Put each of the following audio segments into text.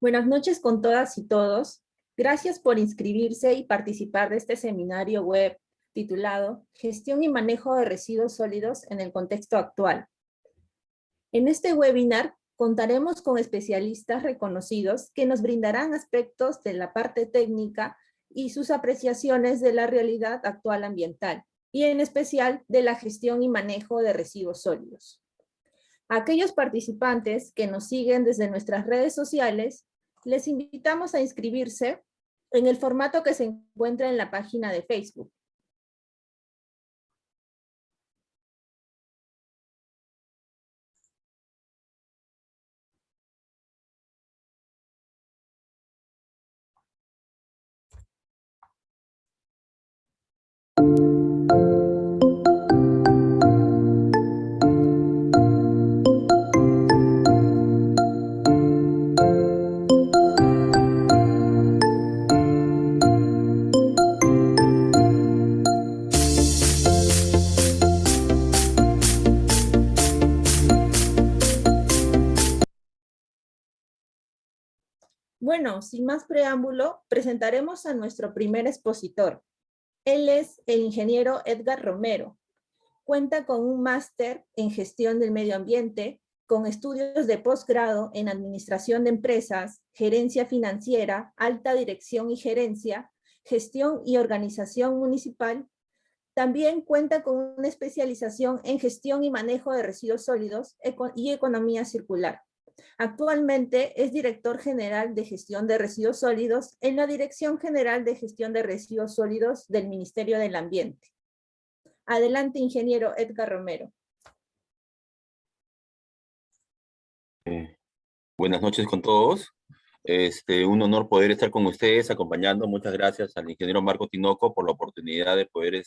Buenas noches con todas y todos. Gracias por inscribirse y participar de este seminario web titulado Gestión y manejo de residuos sólidos en el contexto actual. En este webinar contaremos con especialistas reconocidos que nos brindarán aspectos de la parte técnica y sus apreciaciones de la realidad actual ambiental, y en especial de la gestión y manejo de residuos sólidos. A aquellos participantes que nos siguen desde nuestras redes sociales, les invitamos a inscribirse en el formato que se encuentra en la página de Facebook. Bueno, sin más preámbulo, presentaremos a nuestro primer expositor. Él es el ingeniero Edgar Romero. Cuenta con un máster en gestión del medio ambiente, con estudios de posgrado en administración de empresas, gerencia financiera, alta dirección y gerencia, gestión y organización municipal. También cuenta con una especialización en gestión y manejo de residuos sólidos y economía circular. Actualmente es director general de gestión de residuos sólidos en la Dirección General de Gestión de Residuos Sólidos del Ministerio del Ambiente. Adelante, ingeniero Edgar Romero. Buenas noches con todos. Un honor poder estar con ustedes acompañando. Muchas gracias al ingeniero Marco Tinoco por la oportunidad de poder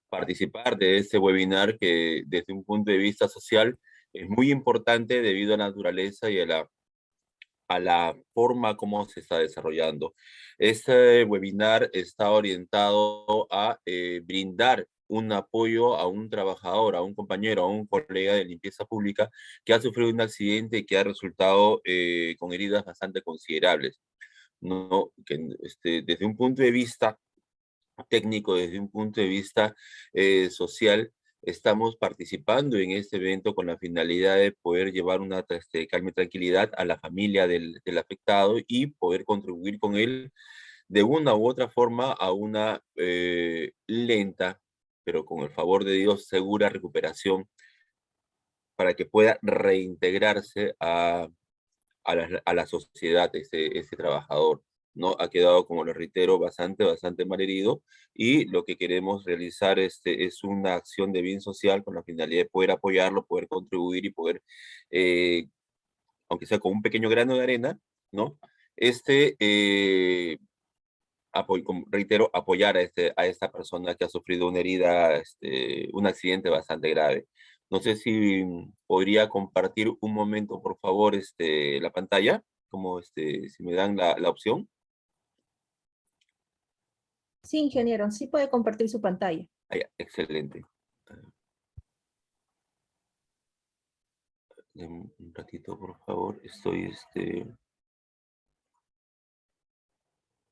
participar de este webinar que desde un punto de vista social es muy importante debido a la naturaleza y a la forma como se está desarrollando. Este webinar está orientado a brindar un apoyo a un trabajador, a un compañero, a un colega de limpieza pública que ha sufrido un accidente y que ha resultado con heridas bastante considerables. ¿No? Desde un punto de vista técnico, desde un punto de vista social, estamos participando en este evento con la finalidad de poder llevar una calma y tranquilidad a la familia del afectado y poder contribuir con él de una u otra forma a una lenta, pero con el favor de Dios, segura recuperación para que pueda reintegrarse a la sociedad ese trabajador. ¿No? Ha quedado, como lo reitero, bastante malherido, y lo que queremos realizar es una acción de bien social con la finalidad de poder apoyarlo, poder contribuir y poder, aunque sea con un pequeño grano de arena, ¿no? Reitero, apoyar a esta persona que ha sufrido una herida, un accidente bastante grave. No sé si podría compartir un momento, por favor, la pantalla, como si me dan la opción. Sí, ingeniero, sí puede compartir su pantalla. Ah, ya, excelente. Un ratito, por favor. Estoy,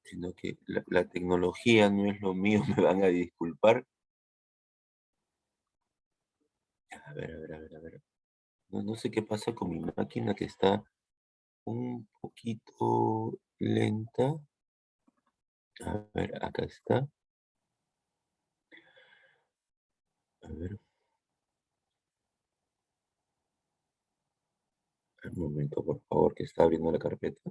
sino que la tecnología no es lo mío, me van a disculpar. A ver. No sé qué pasa con mi máquina, que está un poquito lenta. A ver, acá está. A ver, un momento, por favor, que está abriendo la carpeta.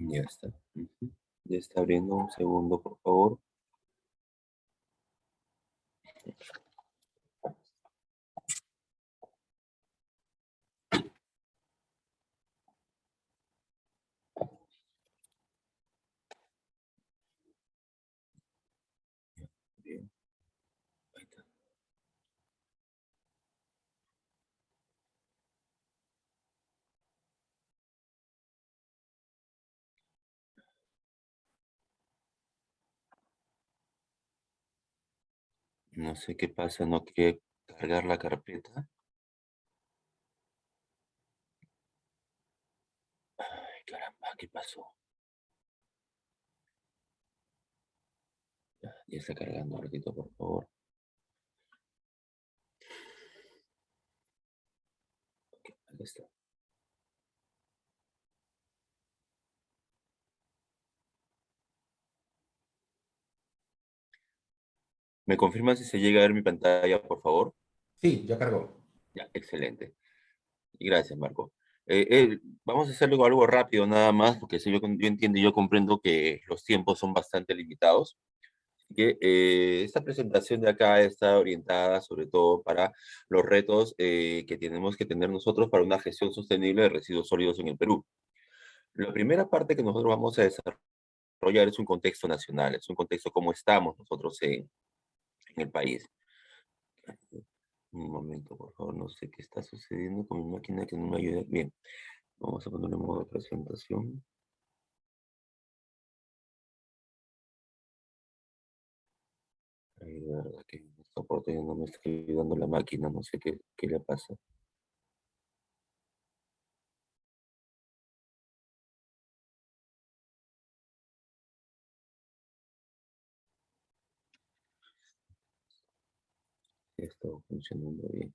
Ya está. Ujú. Ya está abriendo, un segundo, por favor. No sé qué pasa, no quiere cargar la carpeta. Ay, caramba, ¿qué pasó? Ya está cargando un ratito, por favor. Aquí está. ¿Me confirma si se llega a ver mi pantalla, por favor? Sí, ya cargó. Ya, excelente. Y gracias, Marco. Vamos a hacer algo rápido nada más, porque si yo entiendo y yo comprendo que los tiempos son bastante limitados. Así que esta presentación de acá está orientada sobre todo para los retos que tenemos que tener nosotros para una gestión sostenible de residuos sólidos en el Perú. La primera parte que nosotros vamos a desarrollar es un contexto nacional, es un contexto cómo estamos nosotros en el país. Un momento, por favor, no sé qué está sucediendo con mi máquina que no me ayuda. Bien, vamos a ponerle modo presentación. Ay, de verdad que esta oportunidad no me está ayudando la máquina, no sé qué le pasa. Esto funcionando bien.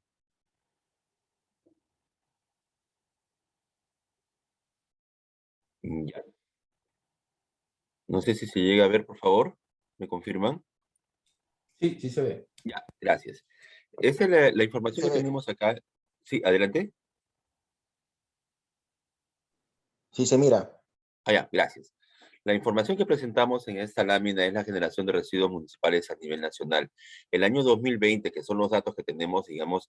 Ya. No sé si se llega a ver, por favor. ¿Me confirman? Sí, sí se ve. Ya, gracias. Esa es la información Se que ve. tenemos acá. Sí, adelante. Sí, se mira. Ah, ya, gracias. La información que presentamos en esta lámina es la generación de residuos municipales a nivel nacional. El año 2020, que son los datos que tenemos, digamos,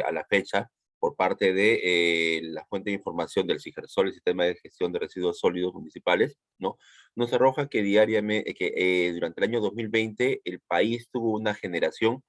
a la fecha, por parte de la fuente de información del CIGERSOL, el Sistema de Gestión de Residuos Sólidos Municipales, ¿no? Nos arroja que diariamente, durante el año 2020, el país tuvo una generación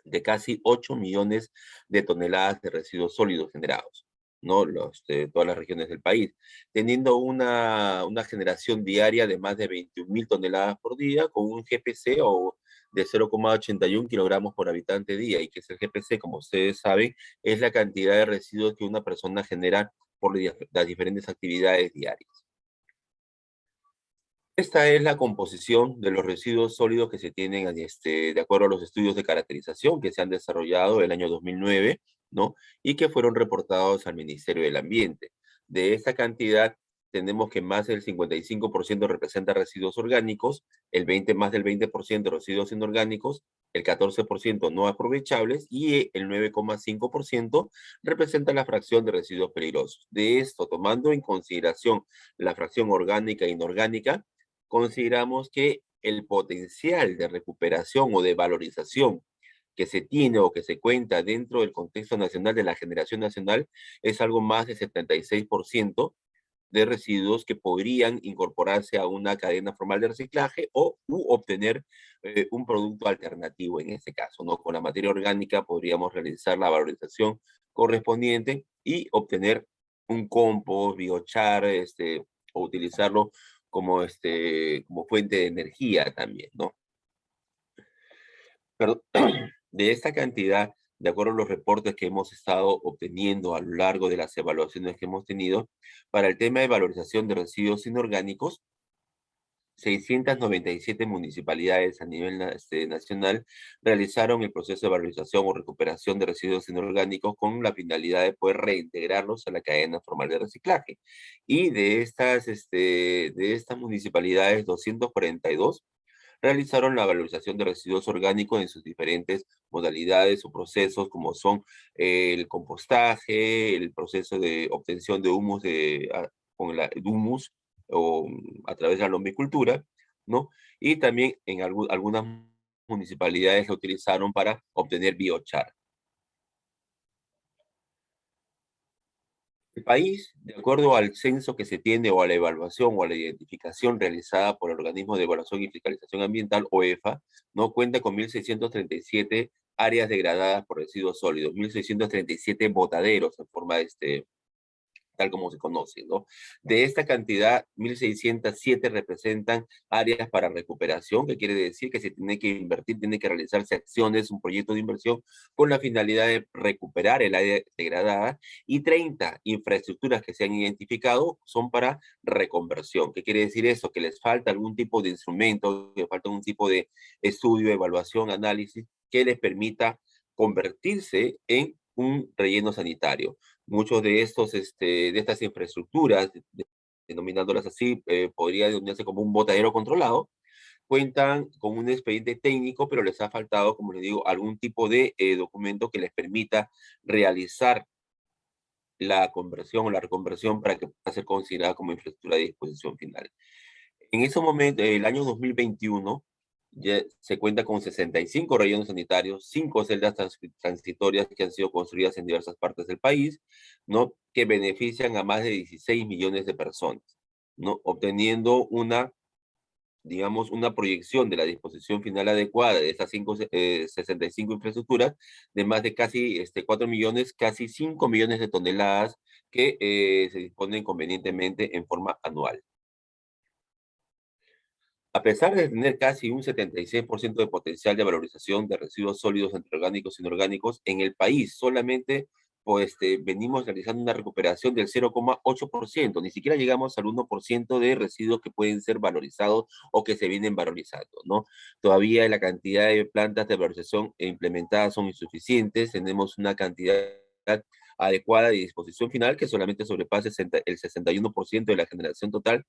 de casi 8 millones de toneladas de residuos sólidos generados, ¿no? De todas las regiones del país, teniendo una generación diaria de más de 21.000 toneladas por día, con un GPC o de 0,81 kilogramos por habitante día, y que es el GPC, como ustedes saben, es la cantidad de residuos que una persona genera por las diferentes actividades diarias. Esta es la composición de los residuos sólidos que se tienen de acuerdo a los estudios de caracterización que se han desarrollado el año 2009, ¿no? Y que fueron reportados al Ministerio del Ambiente. De esta cantidad, tenemos que más del 55% representa residuos orgánicos, más del 20% residuos inorgánicos, el 14% no aprovechables y el 9,5% representa la fracción de residuos peligrosos. De esto, tomando en consideración la fracción orgánica e inorgánica, consideramos que el potencial de recuperación o de valorización que se tiene o que se cuenta dentro del contexto nacional de la generación nacional es algo más de 76% de residuos que podrían incorporarse a una cadena formal de reciclaje o obtener un producto alternativo en este caso, ¿no? Con la materia orgánica podríamos realizar la valorización correspondiente y obtener un compost, biochar, o utilizarlo como fuente de energía también, ¿no? Pero de esta cantidad, de acuerdo a los reportes que hemos estado obteniendo a lo largo de las evaluaciones que hemos tenido, para el tema de valorización de residuos inorgánicos, 697 municipalidades a nivel nacional realizaron el proceso de valorización o recuperación de residuos inorgánicos con la finalidad de poder reintegrarlos a la cadena formal de reciclaje. Y de estas municipalidades, 242 realizaron la valorización de residuos orgánicos en sus diferentes modalidades o procesos, como son el compostaje, el proceso de obtención de humus con el humus o a través de la lombricultura, ¿no? Y también en algunas municipalidades lo utilizaron para obtener biochar. El país, de acuerdo al censo que se tiene o a la evaluación o a la identificación realizada por el Organismo de Evaluación y Fiscalización Ambiental, OEFA, no cuenta con 1.637 áreas degradadas por residuos sólidos, 1.637 botaderos en forma tal como se conoce, ¿no? De esta cantidad, 1.607 representan áreas para recuperación, que quiere decir que se tiene que invertir, tiene que realizarse acciones, un proyecto de inversión con la finalidad de recuperar el área degradada, y 30 infraestructuras que se han identificado son para reconversión. ¿Qué quiere decir eso? Que les falta algún tipo de instrumento, que falta algún tipo de estudio, evaluación, análisis, que les permita convertirse en un relleno sanitario. Muchos de de estas infraestructuras, denominándolas así, podría denominarse como un botadero controlado, cuentan con un expediente técnico, pero les ha faltado, como les digo, algún tipo de documento que les permita realizar la conversión o la reconversión para que pueda ser considerada como infraestructura de disposición final. En ese momento, el año 2021, ya se cuenta con 65 rellenos sanitarios, 5 celdas transitorias que han sido construidas en diversas partes del país, ¿no? Que benefician a más de 16 millones de personas, ¿no? Obteniendo digamos, una proyección de la disposición final adecuada de estas 65 infraestructuras de más de casi 4 millones, casi 5 millones de toneladas que se disponen convenientemente en forma anual. A pesar de tener casi un 76% de potencial de valorización de residuos sólidos entre orgánicos e inorgánicos, en el país solamente venimos realizando una recuperación del 0,8%, ni siquiera llegamos al 1% de residuos que pueden ser valorizados o que se vienen valorizando, ¿no? Todavía la cantidad de plantas de valorización implementadas son insuficientes, tenemos una cantidad adecuada de disposición final que solamente sobrepasa el 61% de la generación total,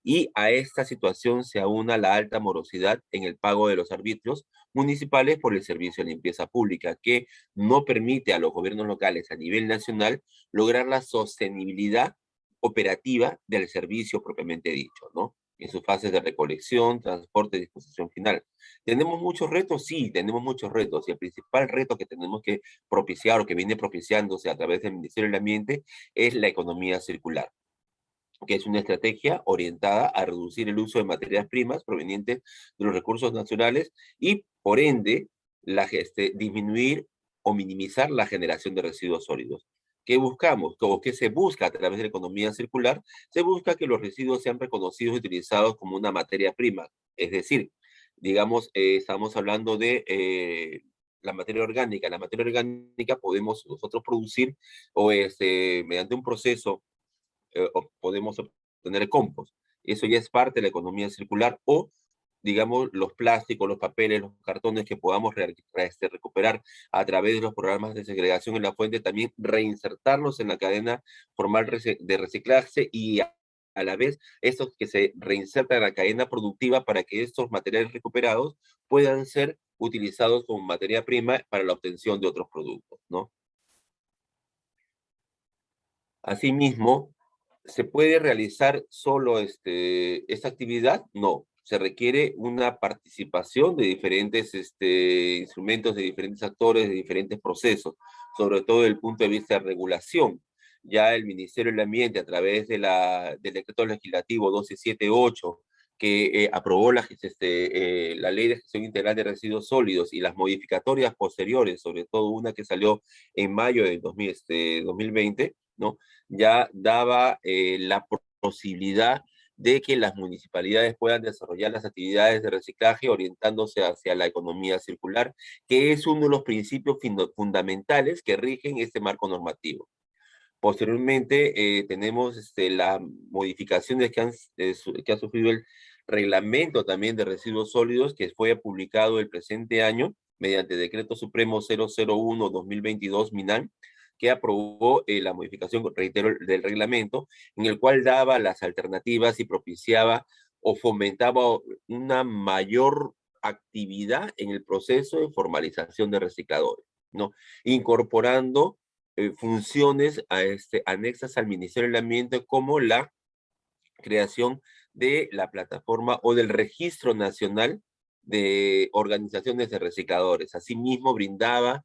y a esta situación se aúna la alta morosidad en el pago de los arbitrios municipales por el servicio de limpieza pública, que no permite a los gobiernos locales a nivel nacional lograr la sostenibilidad operativa del servicio propiamente dicho, ¿no? En sus fases de recolección, transporte y disposición final. ¿Tenemos muchos retos? Sí, tenemos muchos retos. Y el principal reto que tenemos que propiciar o que viene propiciándose a través del Ministerio del Ambiente es la economía circular, que es una estrategia orientada a reducir el uso de materias primas provenientes de los recursos naturales y, por ende, disminuir o minimizar la generación de residuos sólidos. ¿Qué buscamos? ¿O qué se busca a través de la economía circular? Se busca que los residuos sean reconocidos y utilizados como una materia prima. Es decir, digamos, estamos hablando de la materia orgánica. La materia orgánica podemos nosotros producir mediante un proceso o podemos obtener compost. Eso ya es parte de la economía circular, o digamos los plásticos, los papeles, los cartones que podamos recuperar a través de los programas de segregación en la fuente, también reinsertarlos en la cadena formal de reciclaje, y a la vez estos que se reinsertan en la cadena productiva para que estos materiales recuperados puedan ser utilizados como materia prima para la obtención de otros productos, ¿no? Asimismo, ¿se puede realizar solo esta actividad? No, se requiere una participación de diferentes instrumentos, de diferentes actores, de diferentes procesos, sobre todo desde el punto de vista de regulación. Ya el Ministerio del Ambiente, a través del decreto legislativo 1278, que aprobó la Ley de Gestión Integral de Residuos Sólidos, y las modificatorias posteriores, sobre todo una que salió en mayo del 2020, ¿no? Ya daba la posibilidad de que las municipalidades puedan desarrollar las actividades de reciclaje orientándose hacia la economía circular, que es uno de los principios fundamentales que rigen este marco normativo. Posteriormente, tenemos las modificaciones que ha sufrido el reglamento también de residuos sólidos, que fue publicado el presente año mediante Decreto Supremo 001-2022 MINAM, que aprobó la modificación, reitero, del reglamento, en el cual daba las alternativas y propiciaba o fomentaba una mayor actividad en el proceso de formalización de recicladores, ¿no? Incorporando funciones anexas al Ministerio del Ambiente, como la creación de la plataforma o del Registro Nacional de Organizaciones de Recicladores. Asimismo, brindaba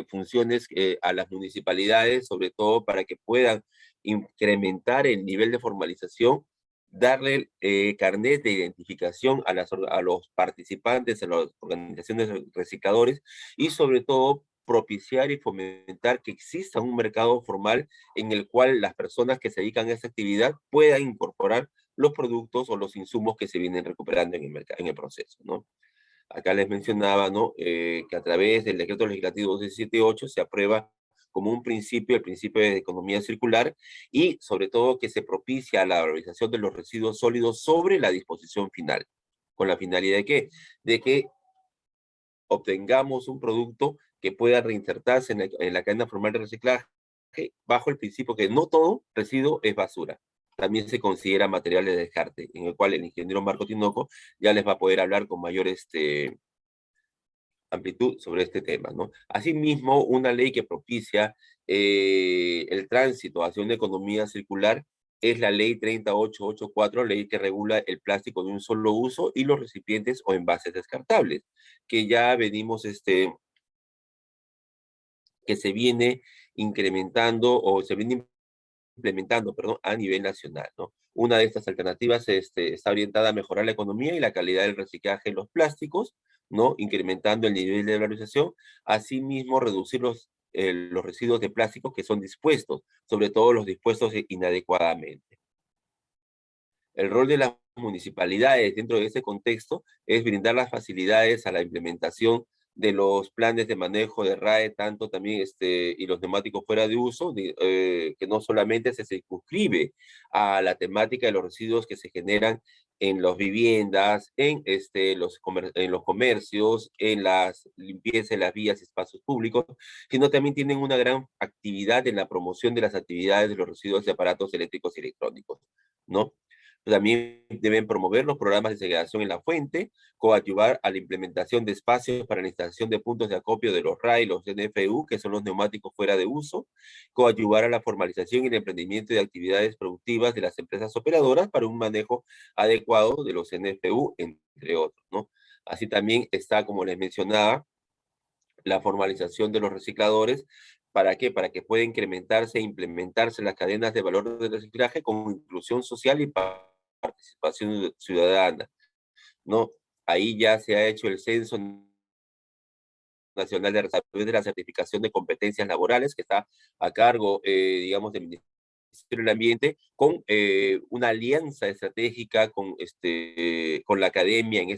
funciones a las municipalidades, sobre todo para que puedan incrementar el nivel de formalización, darle carnet de identificación a los participantes, a las organizaciones de recicladores, y sobre todo propiciar y fomentar que exista un mercado formal en el cual las personas que se dedican a esta actividad puedan incorporar los productos o los insumos que se vienen recuperando en el mercado, en el proceso, ¿no? Acá les mencionaba, ¿no? Que a través del decreto legislativo 278 se aprueba como un principio, el principio de economía circular, y sobre todo que se propicia la valorización de los residuos sólidos sobre la disposición final. ¿Con la finalidad de qué? De que obtengamos un producto que pueda reinsertarse en la cadena formal de reciclaje bajo el principio que no todo residuo es basura. También se considera material de descarte, en el cual el ingeniero Marco Tinoco ya les va a poder hablar con mayor amplitud sobre este tema, ¿no? Asimismo, una ley que propicia el tránsito hacia una economía circular es la ley 3884, ley que regula el plástico de un solo uso y los recipientes o envases descartables, que ya venimos, que se viene incrementando o se viene implementando, perdón, a nivel nacional, ¿no? Una de estas alternativas está orientada a mejorar la economía y la calidad del reciclaje de los plásticos, ¿no? Incrementando el nivel de valorización, asimismo reducir los residuos de plástico que son dispuestos, sobre todo los dispuestos inadecuadamente. El rol de las municipalidades dentro de ese contexto es brindar las facilidades a la implementación de los planes de manejo de RAE, tanto también y los neumáticos fuera de uso, que no solamente se circunscribe a la temática de los residuos que se generan en las viviendas, en los comercios, en las limpiezas de las vías y espacios públicos, sino también tienen una gran actividad en la promoción de las actividades de los residuos de aparatos eléctricos y electrónicos, ¿no? También deben promover los programas de segregación en la fuente, coadyuvar a la implementación de espacios para la instalación de puntos de acopio de los RAE y los NFU, que son los neumáticos fuera de uso, coadyuvar a la formalización y el emprendimiento de actividades productivas de las empresas operadoras para un manejo adecuado de los NFU, entre otros, ¿no? Así también está, como les mencionaba, la formalización de los recicladores. ¿Para qué? Para que pueda incrementarse e implementarse las cadenas de valor de reciclaje con inclusión social y participación ciudadana, ¿no? Ahí ya se ha hecho el Censo Nacional de la Certificación de Competencias Laborales, que está a cargo, digamos, del Ministerio del Ambiente, con una alianza estratégica con la academia, en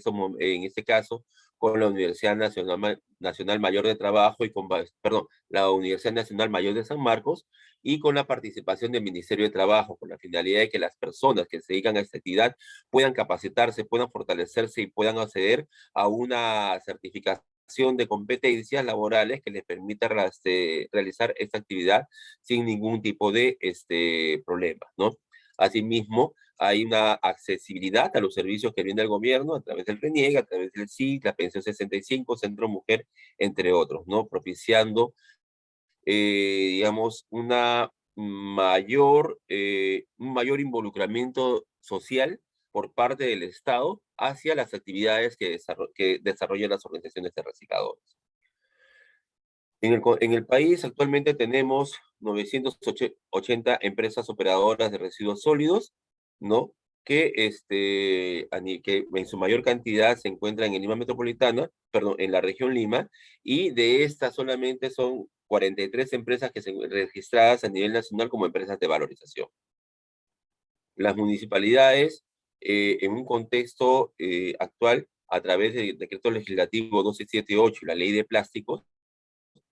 este caso, con la Universidad Nacional Mayor de Trabajo y la Universidad Nacional Mayor de San Marcos, y con la participación del Ministerio de Trabajo, con la finalidad de que las personas que se dedican a esta actividad puedan capacitarse, puedan fortalecerse y puedan acceder a una certificación de competencias laborales que les permita realizar esta actividad sin ningún tipo de problema, ¿no? Asimismo, hay una accesibilidad a los servicios que brinda el gobierno a través del RENIEG, a través del SIC, la Pensión 65, Centro Mujer, entre otros, ¿no? Propiciando, digamos, un mayor involucramiento social por parte del Estado hacia las actividades que desarrollan las organizaciones de recicladores. En el país actualmente tenemos 980 empresas operadoras de residuos sólidos, ¿no? Que en su mayor cantidad se encuentran en Lima Metropolitana, perdón, en la región Lima, y de estas solamente son 43 empresas que se registradas a nivel nacional como empresas de valorización. Las municipalidades, en un contexto actual, a través del decreto legislativo 1278 y la ley de plásticos,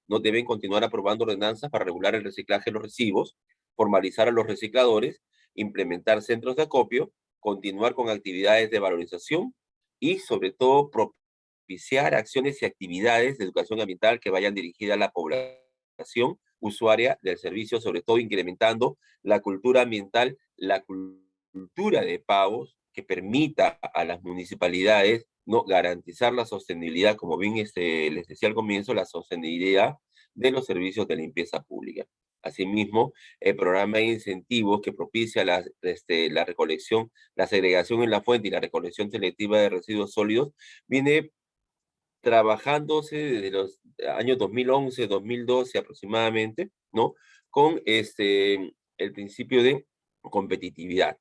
no deben continuar aprobando ordenanzas para regular el reciclaje de los residuos, formalizar a los recicladores, implementar centros de acopio, continuar con actividades de valorización y, sobre todo, propiciar acciones y actividades de educación ambiental que vayan dirigidas a la población usuaria del servicio, sobre todo incrementando la cultura ambiental, la cultura de pagos que permita a las municipalidades no garantizar la sostenibilidad, como bien les decía al comienzo, la sostenibilidad de los servicios de limpieza pública. Asimismo, el programa de incentivos que propicia la recolección, la segregación en la fuente y la recolección selectiva de residuos sólidos viene trabajándose desde los años 2011, 2012 aproximadamente, ¿no? Con el principio de competitividad.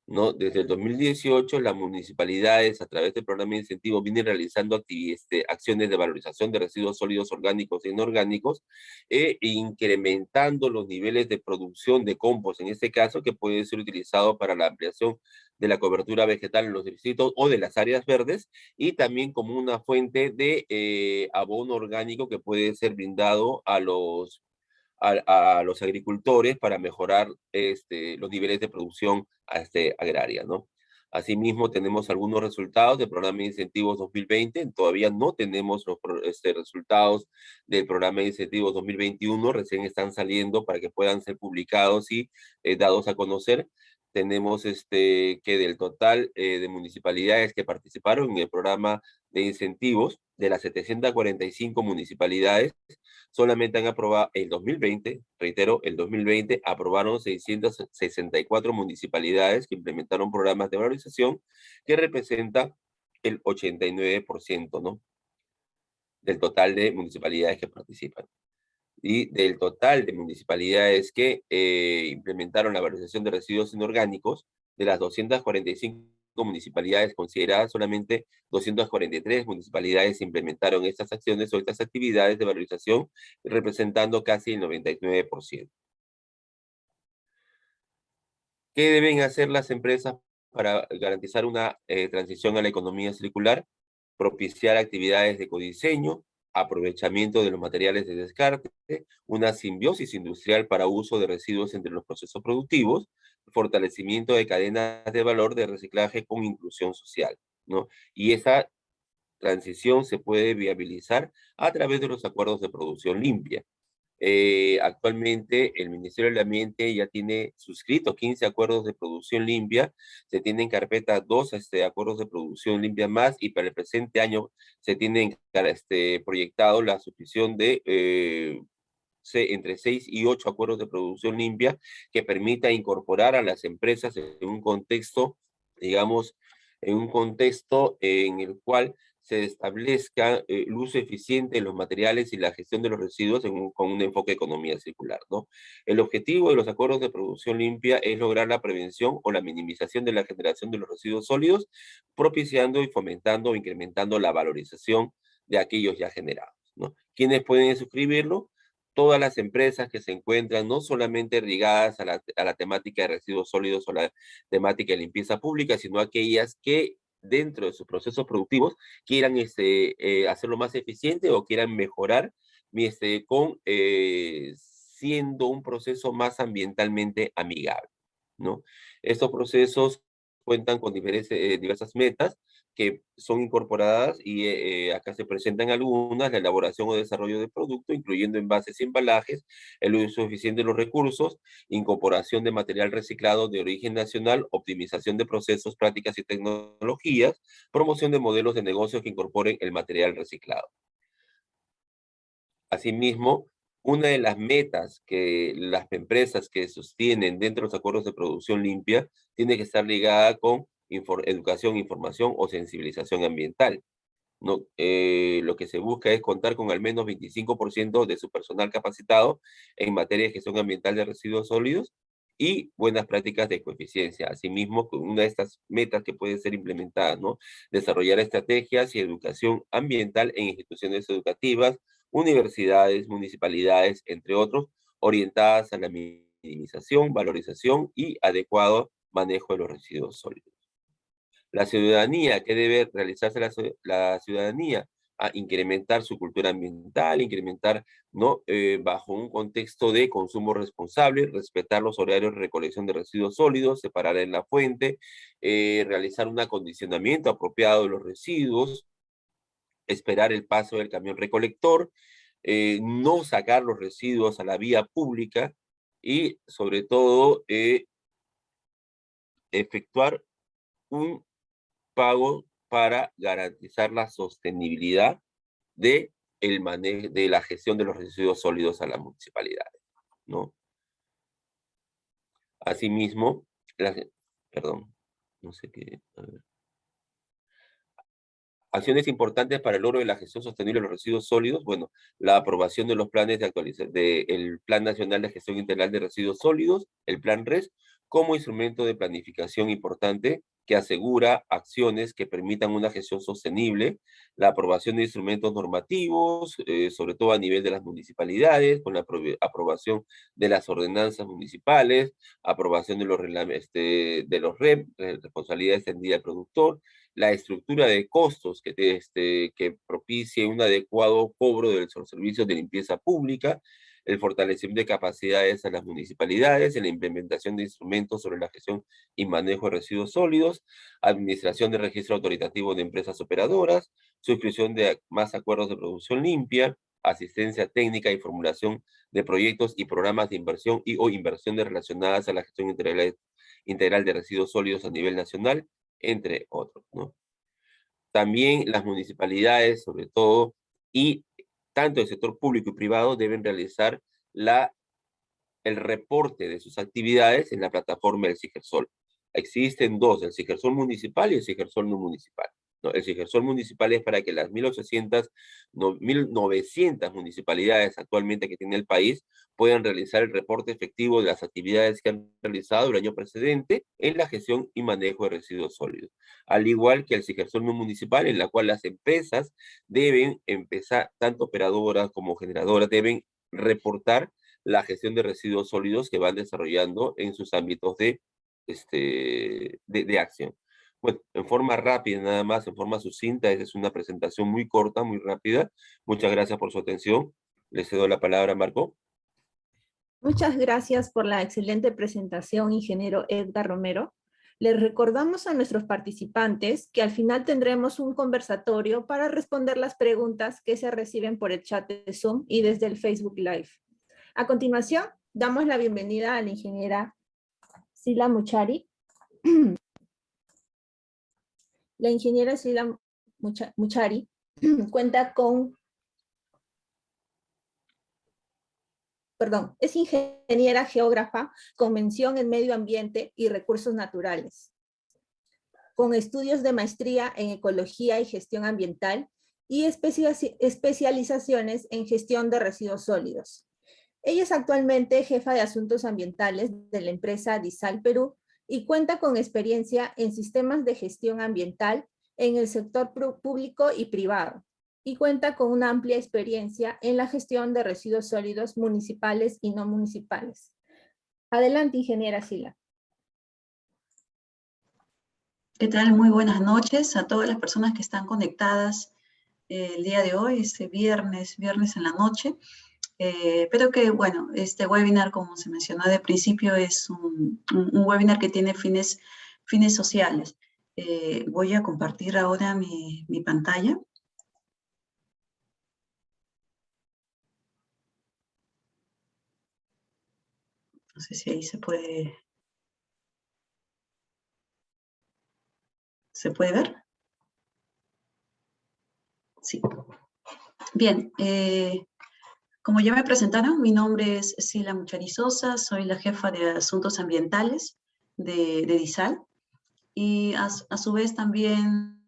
¿no? Desde el 2018, las municipalidades, a través del programa de incentivos, vienen realizando acciones de valorización de residuos sólidos orgánicos e inorgánicos, incrementando los niveles de producción de compost, en este caso, que puede ser utilizado para la ampliación de la cobertura vegetal en los distritos o de las áreas verdes, y también como una fuente de abono orgánico que puede ser brindado a los agricultores para mejorar los niveles de producción agraria, ¿no? Asimismo, tenemos algunos resultados del programa de incentivos 2020. Todavía no tenemos los resultados del programa de incentivos 2021. Recién están saliendo para que puedan ser publicados y dados a conocer. Tenemos que del total de municipalidades que participaron en el programa de incentivos, de las 745 municipalidades, solamente han aprobado el 2020, reitero, el 2020 aprobaron 664 municipalidades que implementaron programas de valorización, que representa el 89%, ¿no? Del total de municipalidades que participan. Y del total de municipalidades que implementaron la valorización de residuos inorgánicos, de las 245 municipalidades consideradas, solamente 243 municipalidades implementaron estas acciones o estas actividades de valorización, representando casi el 99%. ¿Qué deben hacer las empresas para garantizar una transición a la economía circular? Propiciar actividades de ecodiseño, aprovechamiento de los materiales de descarte, una simbiosis industrial para uso de residuos entre los procesos productivos, fortalecimiento de cadenas de valor de reciclaje con inclusión social, ¿no? Y esa transición se puede viabilizar a través de los acuerdos de producción limpia. Actualmente el Ministerio del Ambiente ya tiene suscrito 15 acuerdos de producción limpia, se tienen en carpeta 2 acuerdos de producción limpia más, y para el presente año se tienen proyectado la suscripción de entre 6 y 8 acuerdos de producción limpia que permita incorporar a las empresas en un contexto, digamos, en un contexto en el cual se establezca el uso eficiente de los materiales y la gestión de los residuos con un enfoque de economía circular, ¿no? El objetivo de los acuerdos de producción limpia es lograr la prevención o la minimización de la generación de los residuos sólidos, propiciando y fomentando o incrementando la valorización de aquellos ya generados, ¿no? ¿Quiénes pueden suscribirlo? Todas las empresas que se encuentran no solamente ligadas a la temática de residuos sólidos o la temática de limpieza pública, sino aquellas que dentro de sus procesos productivos quieran hacerlo más eficiente o quieran mejorar siendo un proceso más ambientalmente amigable, ¿no? Estos procesos cuentan con diversas metas que son incorporadas, y acá se presentan algunas: la elaboración o desarrollo de producto, incluyendo envases y embalajes, el uso eficiente de los recursos, incorporación de material reciclado de origen nacional, optimización de procesos, prácticas y tecnologías, promoción de modelos de negocio que incorporen el material reciclado. Asimismo, una de las metas que las empresas que sostienen dentro de los acuerdos de producción limpia tiene que estar ligada con educación, información o sensibilización ambiental, ¿no? Lo que se busca es contar con al menos 25% de su personal capacitado en materia de gestión ambiental de residuos sólidos y buenas prácticas de ecoeficiencia. Asimismo, una de estas metas que pueden ser implementadas, ¿no? Desarrollar estrategias y educación ambiental en instituciones educativas, universidades, municipalidades, entre otros, orientadas a la minimización, valorización y adecuado manejo de los residuos sólidos. La ciudadanía, ¿qué debe realizarse la ciudadanía? A incrementar su cultura ambiental, incrementar, ¿no? Bajo un contexto de consumo responsable, respetar los horarios de recolección de residuos sólidos, separar en la fuente, realizar un acondicionamiento apropiado de los residuos, esperar el paso del camión recolector, no sacar los residuos a la vía pública y, sobre todo, efectuar un pago para garantizar la sostenibilidad de la gestión de los residuos sólidos a las municipalidades, ¿no? Asimismo, perdón, no sé qué, a ver. Acciones importantes para el logro de la gestión sostenible de los residuos sólidos. Bueno, la aprobación de los planes de actualización del Plan Nacional de Gestión Integral de Residuos Sólidos, el Plan RES, como instrumento de planificación importante que asegura acciones que permitan una gestión sostenible, la aprobación de instrumentos normativos, sobre todo a nivel de las municipalidades, con la aprobación de las ordenanzas municipales, aprobación de los REP, responsabilidad extendida del productor, la estructura de costos que propicie un adecuado cobro de los servicios de limpieza pública, el fortalecimiento de capacidades a las municipalidades, en la implementación de instrumentos sobre la gestión y manejo de residuos sólidos, administración de registro autoritativo de empresas operadoras, suscripción de más acuerdos de producción limpia, asistencia técnica y formulación de proyectos y programas de inversión o inversiones relacionadas a la gestión integral de residuos sólidos a nivel nacional, entre otros, ¿no? También las municipalidades, sobre todo, y tanto el sector público y privado deben realizar el reporte de sus actividades en la plataforma del Sigersol. Existen dos, el Sigersol municipal y el Sigersol no municipal. ¿No? El Sigersol municipal es para que las 1.900 municipalidades actualmente que tiene el país puedan realizar el reporte efectivo de las actividades que han realizado el año precedente en la gestión y manejo de residuos sólidos. Al igual que el Sigersol no municipal, en la cual las empresas deben empezar, tanto operadoras como generadoras, deben reportar la gestión de residuos sólidos que van desarrollando en sus ámbitos de acción. Bueno, en forma rápida nada más, en forma sucinta, esa es una presentación muy corta, muy rápida. Muchas gracias por su atención. Le cedo la palabra a Marco. Muchas gracias por la excelente presentación, ingeniero Edgar Romero. Les recordamos a nuestros participantes que al final tendremos un conversatorio para responder las preguntas que se reciben por el chat de Zoom y desde el Facebook Live. A continuación, damos la bienvenida a la ingeniera Sila Muchari. La ingeniera Sila Muchari cuenta con, es ingeniera geógrafa con mención en medio ambiente y recursos naturales, con estudios de maestría en ecología y gestión ambiental y especializaciones en gestión de residuos sólidos. Ella es actualmente jefa de asuntos ambientales de la empresa Disal Perú y cuenta con experiencia en sistemas de gestión ambiental en el sector público y privado, y cuenta con una amplia experiencia en la gestión de residuos sólidos municipales y no municipales. Adelante, ingeniera Sila. ¿Qué tal? Muy buenas noches a todas las personas que están conectadas el día de hoy, este viernes en la noche. Pero que, bueno, este webinar, como se mencionó de principio, es un webinar que tiene fines sociales. Voy a compartir ahora mi pantalla. No sé si ahí se puede ver. Sí. Bien. Como ya me presentaron, mi nombre es Sila Muchari Sosa, soy la jefa de asuntos ambientales de Disal y a su vez también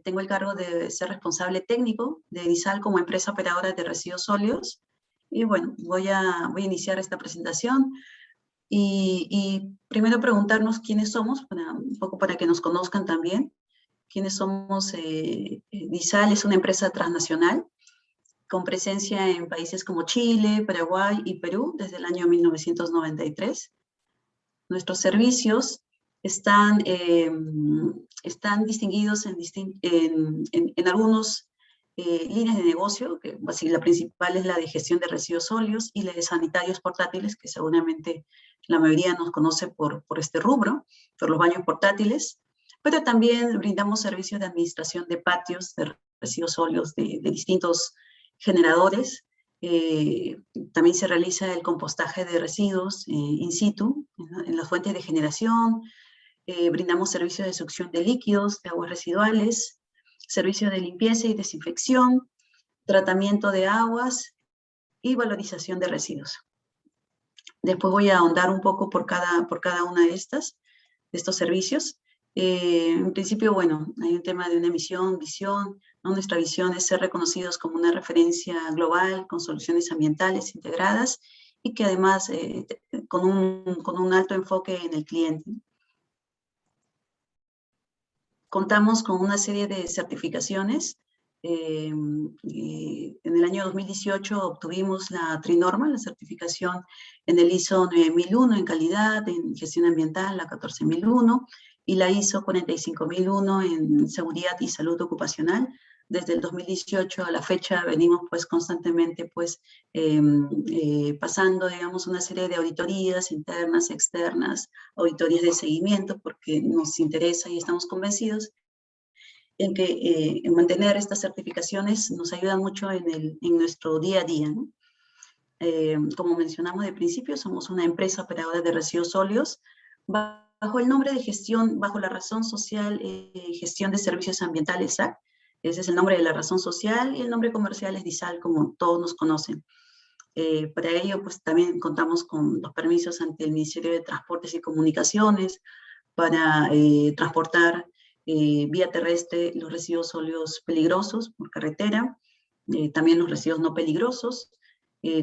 tengo el cargo de ser responsable técnico de Disal como empresa operadora de residuos sólidos. Y bueno, voy a iniciar esta presentación y primero preguntarnos quiénes somos, un poco para que nos conozcan también. Quiénes somos. Disal es una empresa transnacional con presencia en países como Chile, Paraguay y Perú desde el año 1993. Nuestros servicios están distinguidos en algunas líneas de negocio, que la principal es la de gestión de residuos sólidos y la de sanitarios portátiles, que seguramente la mayoría nos conoce por este rubro, por los baños portátiles, pero también brindamos servicios de administración de patios de residuos sólidos de distintos generadores. También se realiza el compostaje de residuos in situ, en las fuentes de generación. Brindamos servicios de succión de líquidos, de aguas residuales, servicios de limpieza y desinfección, tratamiento de aguas y valorización de residuos. Después voy a ahondar un poco por cada una de estos servicios. En principio, bueno, hay un tema de una misión, visión, ¿no? Nuestra visión es ser reconocidos como una referencia global con soluciones ambientales integradas y que además con un alto enfoque en el cliente. Contamos con una serie de certificaciones. En el año 2018 obtuvimos la Trinorma, la certificación en el ISO 9001 en calidad, en gestión ambiental, la 14001, y la ISO 45001 en seguridad y salud ocupacional. Desde el 2018 a la fecha venimos pues constantemente pues pasando, digamos, una serie de auditorías internas, externas, auditorías de seguimiento, porque nos interesa y estamos convencidos en que mantener estas certificaciones nos ayuda mucho en nuestro día a día, ¿no? Como mencionamos de principio, somos una empresa operadora de residuos sólidos bajo el nombre de gestión, bajo la razón social, gestión de servicios ambientales, SAC. Ese es el nombre de la razón social, y el nombre comercial es DISAL, como todos nos conocen. Para ello, pues también contamos con los permisos ante el Ministerio de Transportes y Comunicaciones para transportar vía terrestre los residuos sólidos peligrosos por carretera, también los residuos no peligrosos.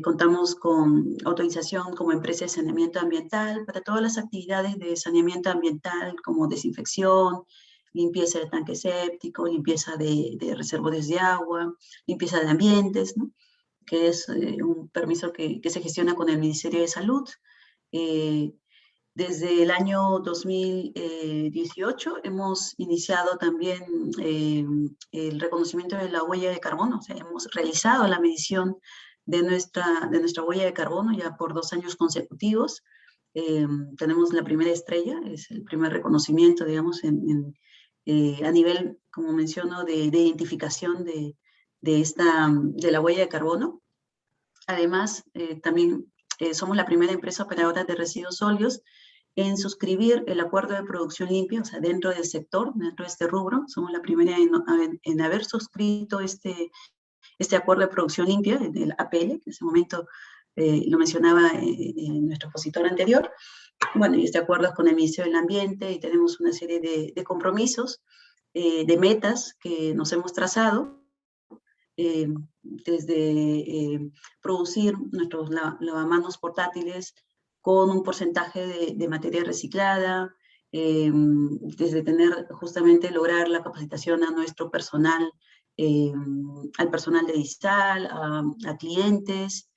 Contamos con autorización como empresa de saneamiento ambiental para todas las actividades de saneamiento ambiental, como desinfección, limpieza de tanque séptico, limpieza de reservorios de agua, limpieza de ambientes, ¿no? Que es un permiso que se gestiona con el Ministerio de Salud. Desde el año 2018 hemos iniciado también el reconocimiento de la huella de carbono, o sea, hemos realizado la medición de nuestra huella de carbono ya por 2 años consecutivos. Tenemos la primera estrella, es el primer reconocimiento, digamos, a nivel, como menciono, de identificación de la huella de carbono. Además, también somos la primera empresa operadora de residuos sólidos en suscribir el acuerdo de producción limpia, o sea, dentro del sector, dentro de este rubro. Somos la primera en haber suscrito este acuerdo de producción limpia, del APL, que en ese momento lo mencionaba nuestro expositor anterior. Bueno, y este acuerdo es con el Ministerio del Ambiente, y tenemos una serie de compromisos, de metas que nos hemos trazado, desde producir nuestros lavamanos portátiles con un porcentaje de materia reciclada, desde justamente lograr la capacitación a nuestro personal, al personal de DISAL, a clientes,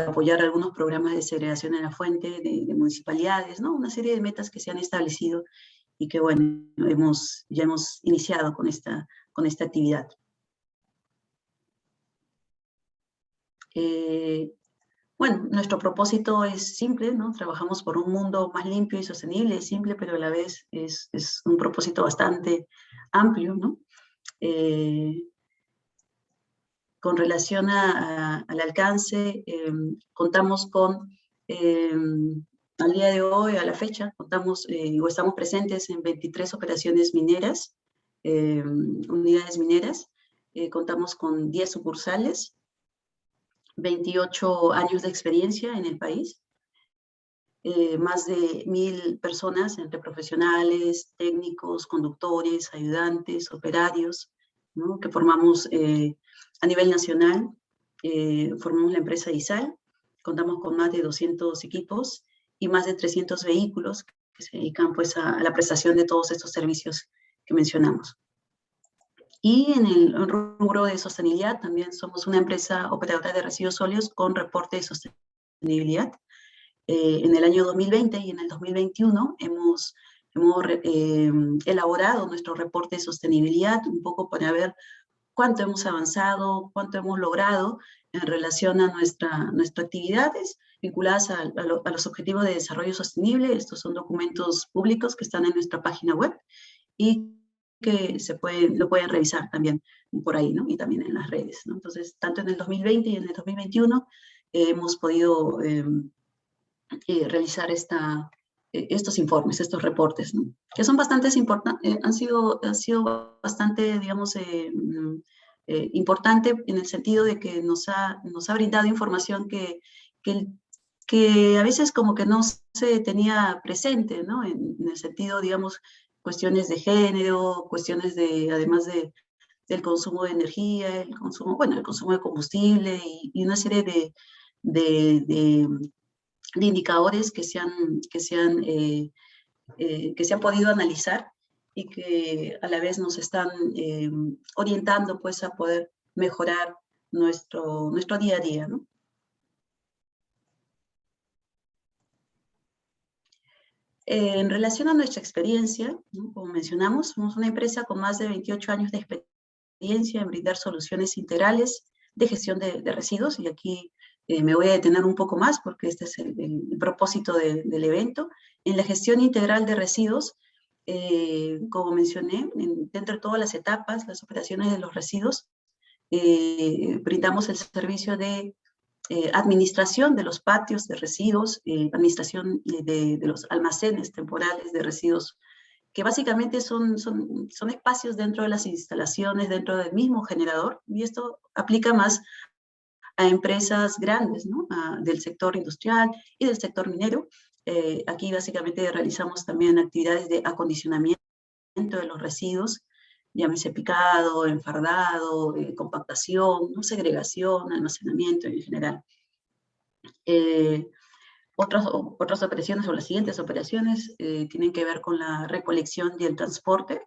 apoyar algunos programas de segregación en la fuente de municipalidades, ¿no? Una serie de metas que se han establecido y que, bueno, ya hemos iniciado con esta actividad. Bueno, nuestro propósito es simple, ¿no? Trabajamos por un mundo más limpio y sostenible. Es simple, pero a la vez es un propósito bastante amplio, ¿no? Con relación al alcance, contamos con, al día de hoy, a la fecha, estamos presentes en 23 operaciones mineras, unidades mineras. Contamos con 10 sucursales, 28 años de experiencia en el país, más de 1000 personas, entre profesionales, técnicos, conductores, ayudantes, operarios, ¿no? Que formamos a nivel nacional. Formamos la empresa DISAL, contamos con más de 200 equipos y más de 300 vehículos que se dedican pues a la prestación de todos estos servicios que mencionamos. Y en el rubro de sostenibilidad también somos una empresa operadora de residuos sólidos con reporte de sostenibilidad. En el año 2020 y en el 2021 hemos elaborado nuestro reporte de sostenibilidad, un poco para ver cuánto hemos avanzado, cuánto hemos logrado en relación a nuestras actividades vinculadas a los objetivos de desarrollo sostenible. Estos son documentos públicos que están en nuestra página web y que lo pueden revisar también por ahí, ¿no? Y también en las redes, ¿no? Entonces, tanto en el 2020 y en el 2021 hemos podido realizar estos informes, estos reportes, ¿no? Que son bastante importantes, han sido bastante, digamos, importante en el sentido de que nos ha brindado información que a veces como que no se tenía presente, ¿no? En el sentido, digamos, cuestiones de género, cuestiones además del consumo de energía, el consumo de combustible y una serie indicadores que se han podido analizar y que a la vez nos están orientando pues, a poder mejorar nuestro día a día, ¿no? En relación a nuestra experiencia, ¿no? Como mencionamos, somos una empresa con más de 28 años de experiencia en brindar soluciones integrales de gestión de residuos, y aquí me voy a detener un poco más porque este es el propósito del evento. En la gestión integral de residuos, como mencioné, dentro de todas las etapas, las operaciones de los residuos, brindamos el servicio de administración de los patios de residuos, administración de los almacenes temporales de residuos, que básicamente son espacios dentro de las instalaciones, dentro del mismo generador, y esto aplica más a empresas grandes, ¿no? Del sector industrial y del sector minero. Aquí básicamente realizamos también actividades de acondicionamiento de los residuos, llámese picado, enfardado, compactación, ¿no? Segregación, almacenamiento en general. Otras operaciones, o las siguientes operaciones, tienen que ver con la recolección y el transporte,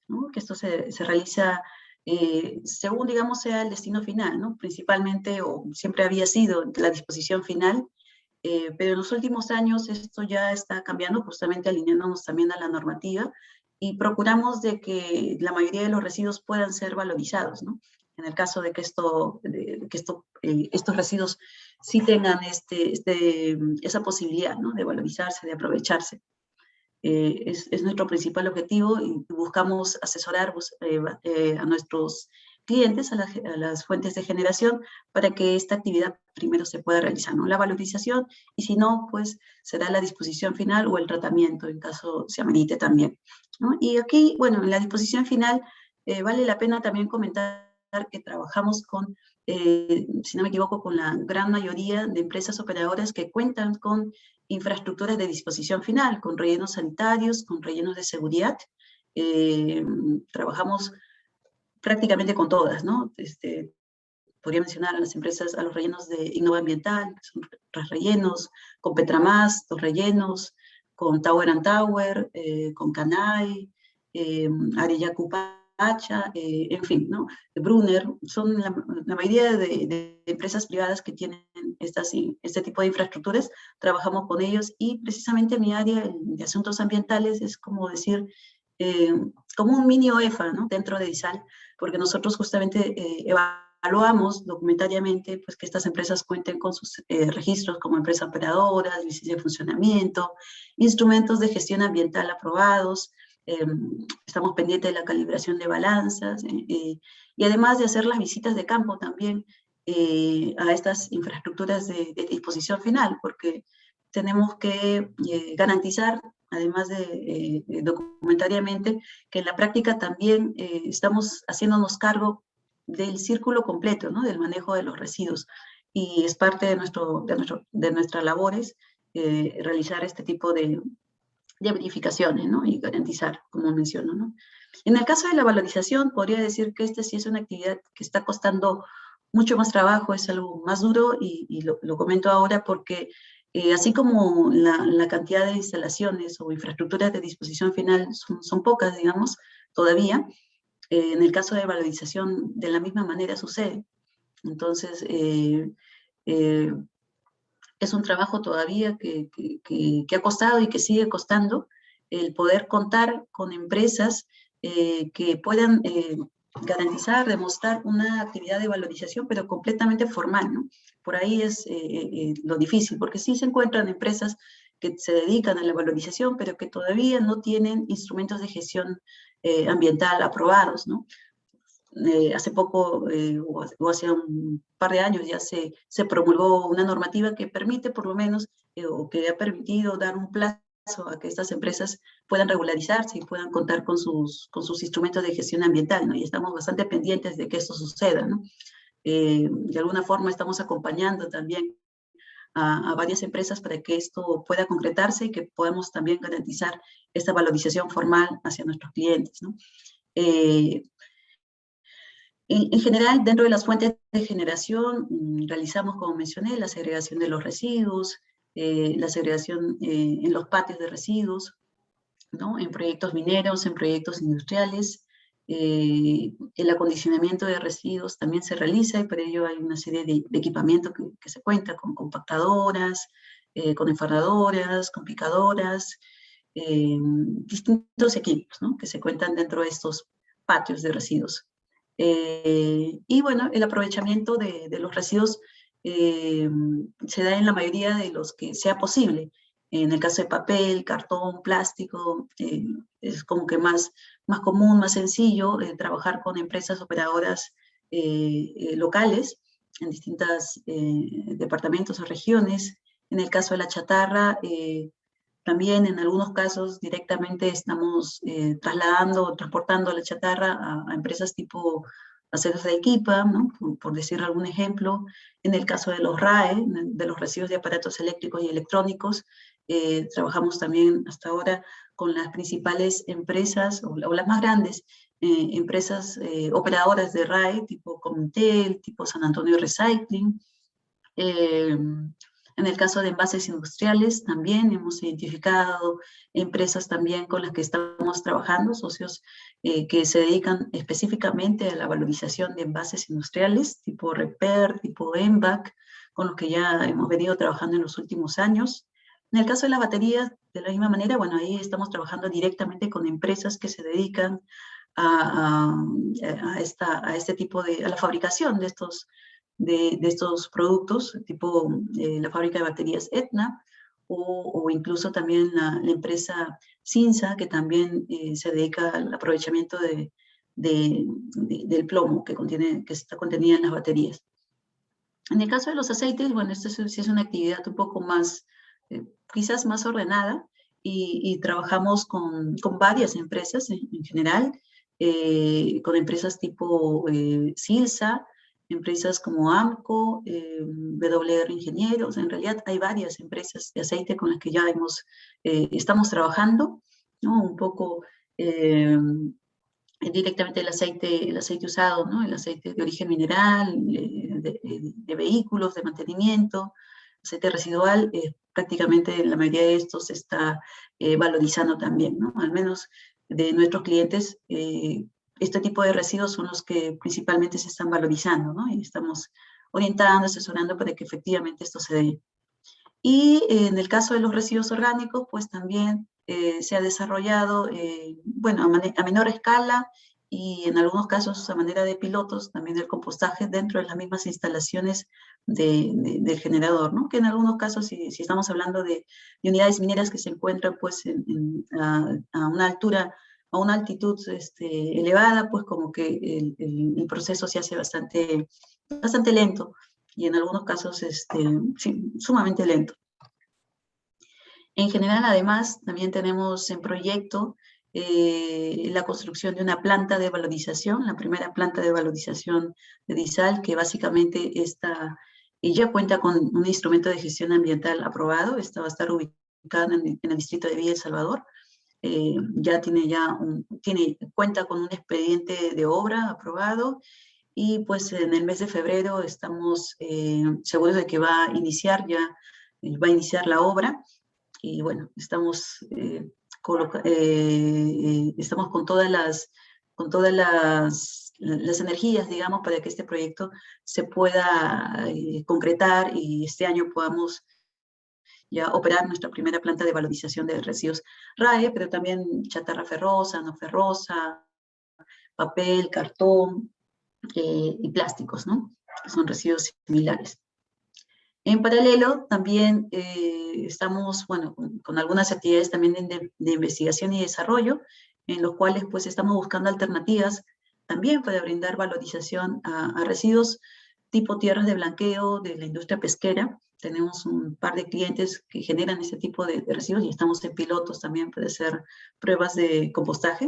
¿no? Que esto se realiza según, digamos, sea el destino final, ¿no? Principalmente, o siempre había sido la disposición final, pero en los últimos años esto ya está cambiando, justamente alineándonos también a la normativa, y procuramos de que la mayoría de los residuos puedan ser valorizados, ¿no? En el caso de que estos residuos sí tengan esa posibilidad, ¿no? De valorizarse, de aprovecharse. Es nuestro principal objetivo, y buscamos asesorar a nuestros clientes, a las fuentes de generación, para que esta actividad primero se pueda realizar, ¿no? La valorización, y si no, pues será la disposición final o el tratamiento, en caso se amerite también, ¿no? Y aquí, bueno, en la disposición final, vale la pena también comentar que trabajamos con, si no me equivoco, con la gran mayoría de empresas operadoras que cuentan con infraestructuras de disposición final, con rellenos sanitarios, con rellenos de seguridad. Trabajamos prácticamente con todas, ¿no? Podría mencionar a las empresas, a los rellenos de Innova Ambiental, que son rellenos, con Petramás, dos rellenos, con Tower and Tower, con Canay, Arellacu Pacha, en fin, ¿no? Brunner, son la mayoría de empresas privadas que tienen este tipo de infraestructuras. Trabajamos con ellos, y precisamente mi área de asuntos ambientales es como decir, como un mini OEFA, ¿no? Dentro de DISAL, porque nosotros justamente evaluamos documentariamente pues, que estas empresas cuenten con sus registros como empresa operadora, licencia de funcionamiento, instrumentos de gestión ambiental aprobados. Estamos pendientes de la calibración de balanzas, y además de hacer las visitas de campo también a estas infraestructuras de disposición final, porque tenemos que garantizar, además de documentariamente, que en la práctica también estamos haciéndonos cargo del círculo completo, ¿no? Del manejo de los residuos, y es parte de nuestras labores realizar este tipo de verificaciones, ¿no? Y garantizar, como menciono, ¿no? En el caso de la valorización, podría decir que esta sí es una actividad que está costando mucho más trabajo, es algo más duro, y lo comento ahora porque así como la cantidad de instalaciones o infraestructuras de disposición final son pocas, digamos, todavía, en el caso de valorización de la misma manera sucede. Entonces, es un trabajo todavía que ha costado y que sigue costando el poder contar con empresas que puedan garantizar, demostrar una actividad de valorización, pero completamente formal, ¿no? Por ahí es lo difícil, porque sí se encuentran empresas que se dedican a la valorización, pero que todavía no tienen instrumentos de gestión ambiental aprobados, ¿no? Hace poco, o hace un par de años, ya se promulgó una normativa que permite, por lo menos, o que ha permitido dar un plazo a que estas empresas puedan regularizarse y puedan contar con sus instrumentos de gestión ambiental, ¿no? Y estamos bastante pendientes de que esto suceda, ¿no? De alguna forma estamos acompañando también a varias empresas para que esto pueda concretarse y que podamos también garantizar esta valorización formal hacia nuestros clientes, ¿no? En general, dentro de las fuentes de generación, realizamos, como mencioné, la segregación de los residuos, la segregación en los patios de residuos, ¿no? En proyectos mineros, en proyectos industriales. El acondicionamiento de residuos también se realiza y para ello hay una serie de equipamiento que se cuenta con compactadoras, con enfardadoras, con picadoras, distintos equipos, ¿no? Que se cuentan dentro de estos patios de residuos. Y bueno, el aprovechamiento de los residuos se da en la mayoría de los que sea posible. En el caso de papel, cartón, plástico, es como que más común, más sencillo trabajar con empresas operadoras locales en distintos departamentos o regiones. En el caso de la chatarra, también en algunos casos directamente estamos trasladando o transportando la chatarra a empresas tipo Aceros de Arequipa, ¿no? Por decir algún ejemplo. En el caso de los RAE, de los residuos de aparatos eléctricos y electrónicos, trabajamos también hasta ahora con las principales empresas, o las más grandes empresas operadoras de RAE, tipo Comintel, tipo San Antonio Recycling. En el caso de envases industriales, también hemos identificado empresas también con las que estamos trabajando, socios que se dedican específicamente a la valorización de envases industriales, tipo Reper, tipo EMBAC, con los que ya hemos venido trabajando en los últimos años. En el caso de las baterías, de la misma manera, bueno, ahí estamos trabajando directamente con empresas que se dedican a este tipo a la fabricación de estos productos, tipo la fábrica de baterías Etna, o incluso también la empresa Cinsa, que también se dedica al aprovechamiento del plomo que está contenida en las baterías. En el caso de los aceites, bueno, esto sí es una actividad un poco más, quizás más ordenada, y trabajamos con varias empresas en general, con empresas tipo Silsa, empresas como AMCO, WR Ingenieros. En realidad hay varias empresas de aceite con las que ya estamos trabajando, ¿no? Un poco directamente el aceite usado, ¿no? El aceite de origen mineral, de vehículos, de mantenimiento, aceite residual, prácticamente la mayoría de estos se está valorizando también, ¿no? Al menos de nuestros clientes, este tipo de residuos son los que principalmente se están valorizando, ¿no? Y estamos orientando, asesorando para que efectivamente esto se dé. Y en el caso de los residuos orgánicos, pues también se ha desarrollado, bueno, a menor escala y en algunos casos a manera de pilotos, también el compostaje dentro de las mismas instalaciones del generador, ¿no? Que en algunos casos, si estamos hablando de unidades mineras que se encuentran pues a una altura, a una altitud elevada, pues como que el proceso se hace bastante lento y en algunos casos sí, sumamente lento. En general, además, también tenemos en proyecto la construcción de una planta de valorización, la primera planta de valorización de disal, que básicamente ya cuenta con un instrumento de gestión ambiental aprobado. Esta va a estar ubicada en el distrito de Villa El Salvador. Cuenta con un expediente de obra aprobado, y pues en el mes de febrero estamos seguros de que va a iniciar la obra. Y bueno, estamos con todas las energías, digamos, para que este proyecto se pueda concretar y este año podamos ya operar nuestra primera planta de valorización de residuos RAE, pero también chatarra ferrosa, no ferrosa, papel, cartón y plásticos, ¿no? Que son residuos similares. En paralelo, también estamos, bueno, con algunas actividades también de investigación y desarrollo, en los cuales pues estamos buscando alternativas también para brindar valorización a residuos tipo tierras de blanqueo de la industria pesquera. Tenemos un par de clientes que generan ese tipo de residuos y estamos en pilotos también para hacer pruebas de compostaje.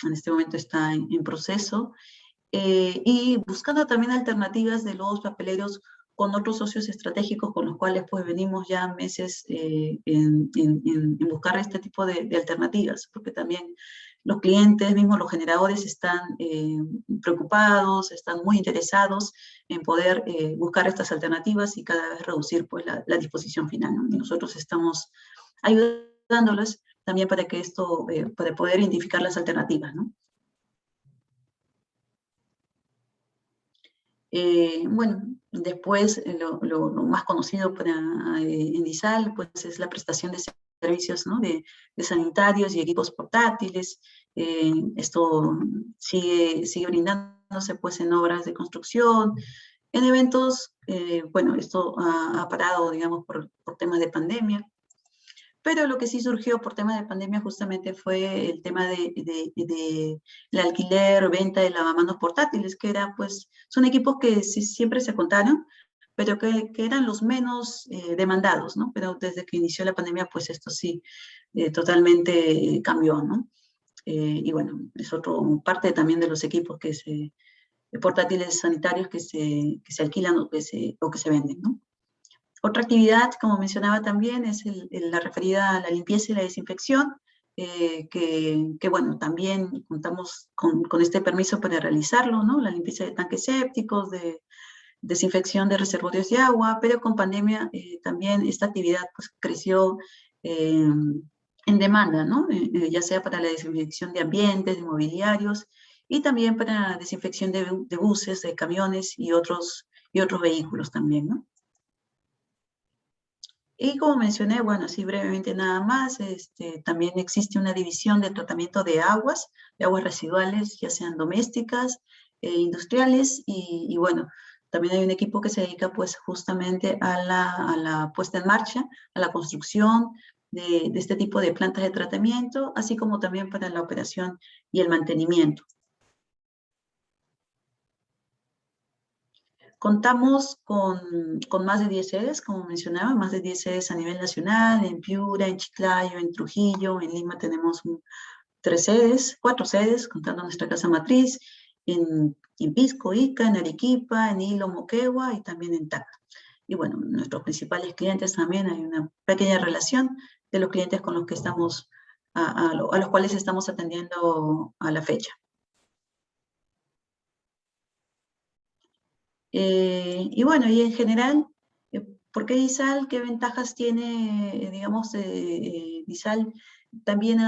En este momento está en proceso. Y buscando también alternativas de los papeleros con otros socios estratégicos con los cuales pues venimos ya meses en buscar este tipo de alternativas, porque también los clientes mismos, los generadores, están preocupados, están muy interesados en poder buscar estas alternativas y cada vez reducir pues, la disposición final, ¿no? Y nosotros estamos ayudándoles también para que esto, para poder identificar las alternativas, ¿no? Bueno, después lo más conocido en DISAL pues, es la prestación de servicios, ¿no? de sanitarios y equipos portátiles. Esto sigue brindándose pues, en obras de construcción, en eventos. Bueno, esto ha parado, digamos, por temas de pandemia. Pero lo que sí surgió por tema de pandemia justamente fue el tema de el alquiler, venta de lavamanos portátiles, que era, pues, son equipos que siempre se contaron, pero que eran los menos demandados, ¿no? Pero desde que inició la pandemia, pues esto sí totalmente cambió, ¿no? Y bueno, es parte también de los equipos portátiles sanitarios que se alquilan o que se venden, ¿no? Otra actividad, como mencionaba también, es la referida a la limpieza y la desinfección, que bueno, también contamos con este permiso para realizarlo, ¿no? La limpieza de tanques sépticos, de desinfección de reservorios de agua, pero con pandemia también esta actividad pues, creció en demanda, ¿no? Ya sea para la desinfección de ambientes, de mobiliarios, y también para la desinfección de buses, de camiones y otros vehículos también, ¿no? Y como mencioné, bueno, así brevemente nada más, también existe una división de tratamiento de aguas residuales, ya sean domésticas, industriales, y bueno, también hay un equipo que se dedica pues justamente a la puesta en marcha, a la construcción de este tipo de plantas de tratamiento, así como también para la operación y el mantenimiento. Contamos con más de 10 sedes, como mencionaba, más de 10 sedes a nivel nacional, en Piura, en Chiclayo, en Trujillo, en Lima tenemos 4 sedes, contando nuestra casa matriz, en Pisco, Ica, en Arequipa, en Hilo, Moquegua y también en Tacna. Y bueno, nuestros principales clientes también, hay una pequeña relación de los clientes con los que estamos, a los cuales estamos atendiendo a la fecha. Y bueno, y en general, ¿por qué DISAL? ¿Qué ventajas tiene, digamos, DISAL? También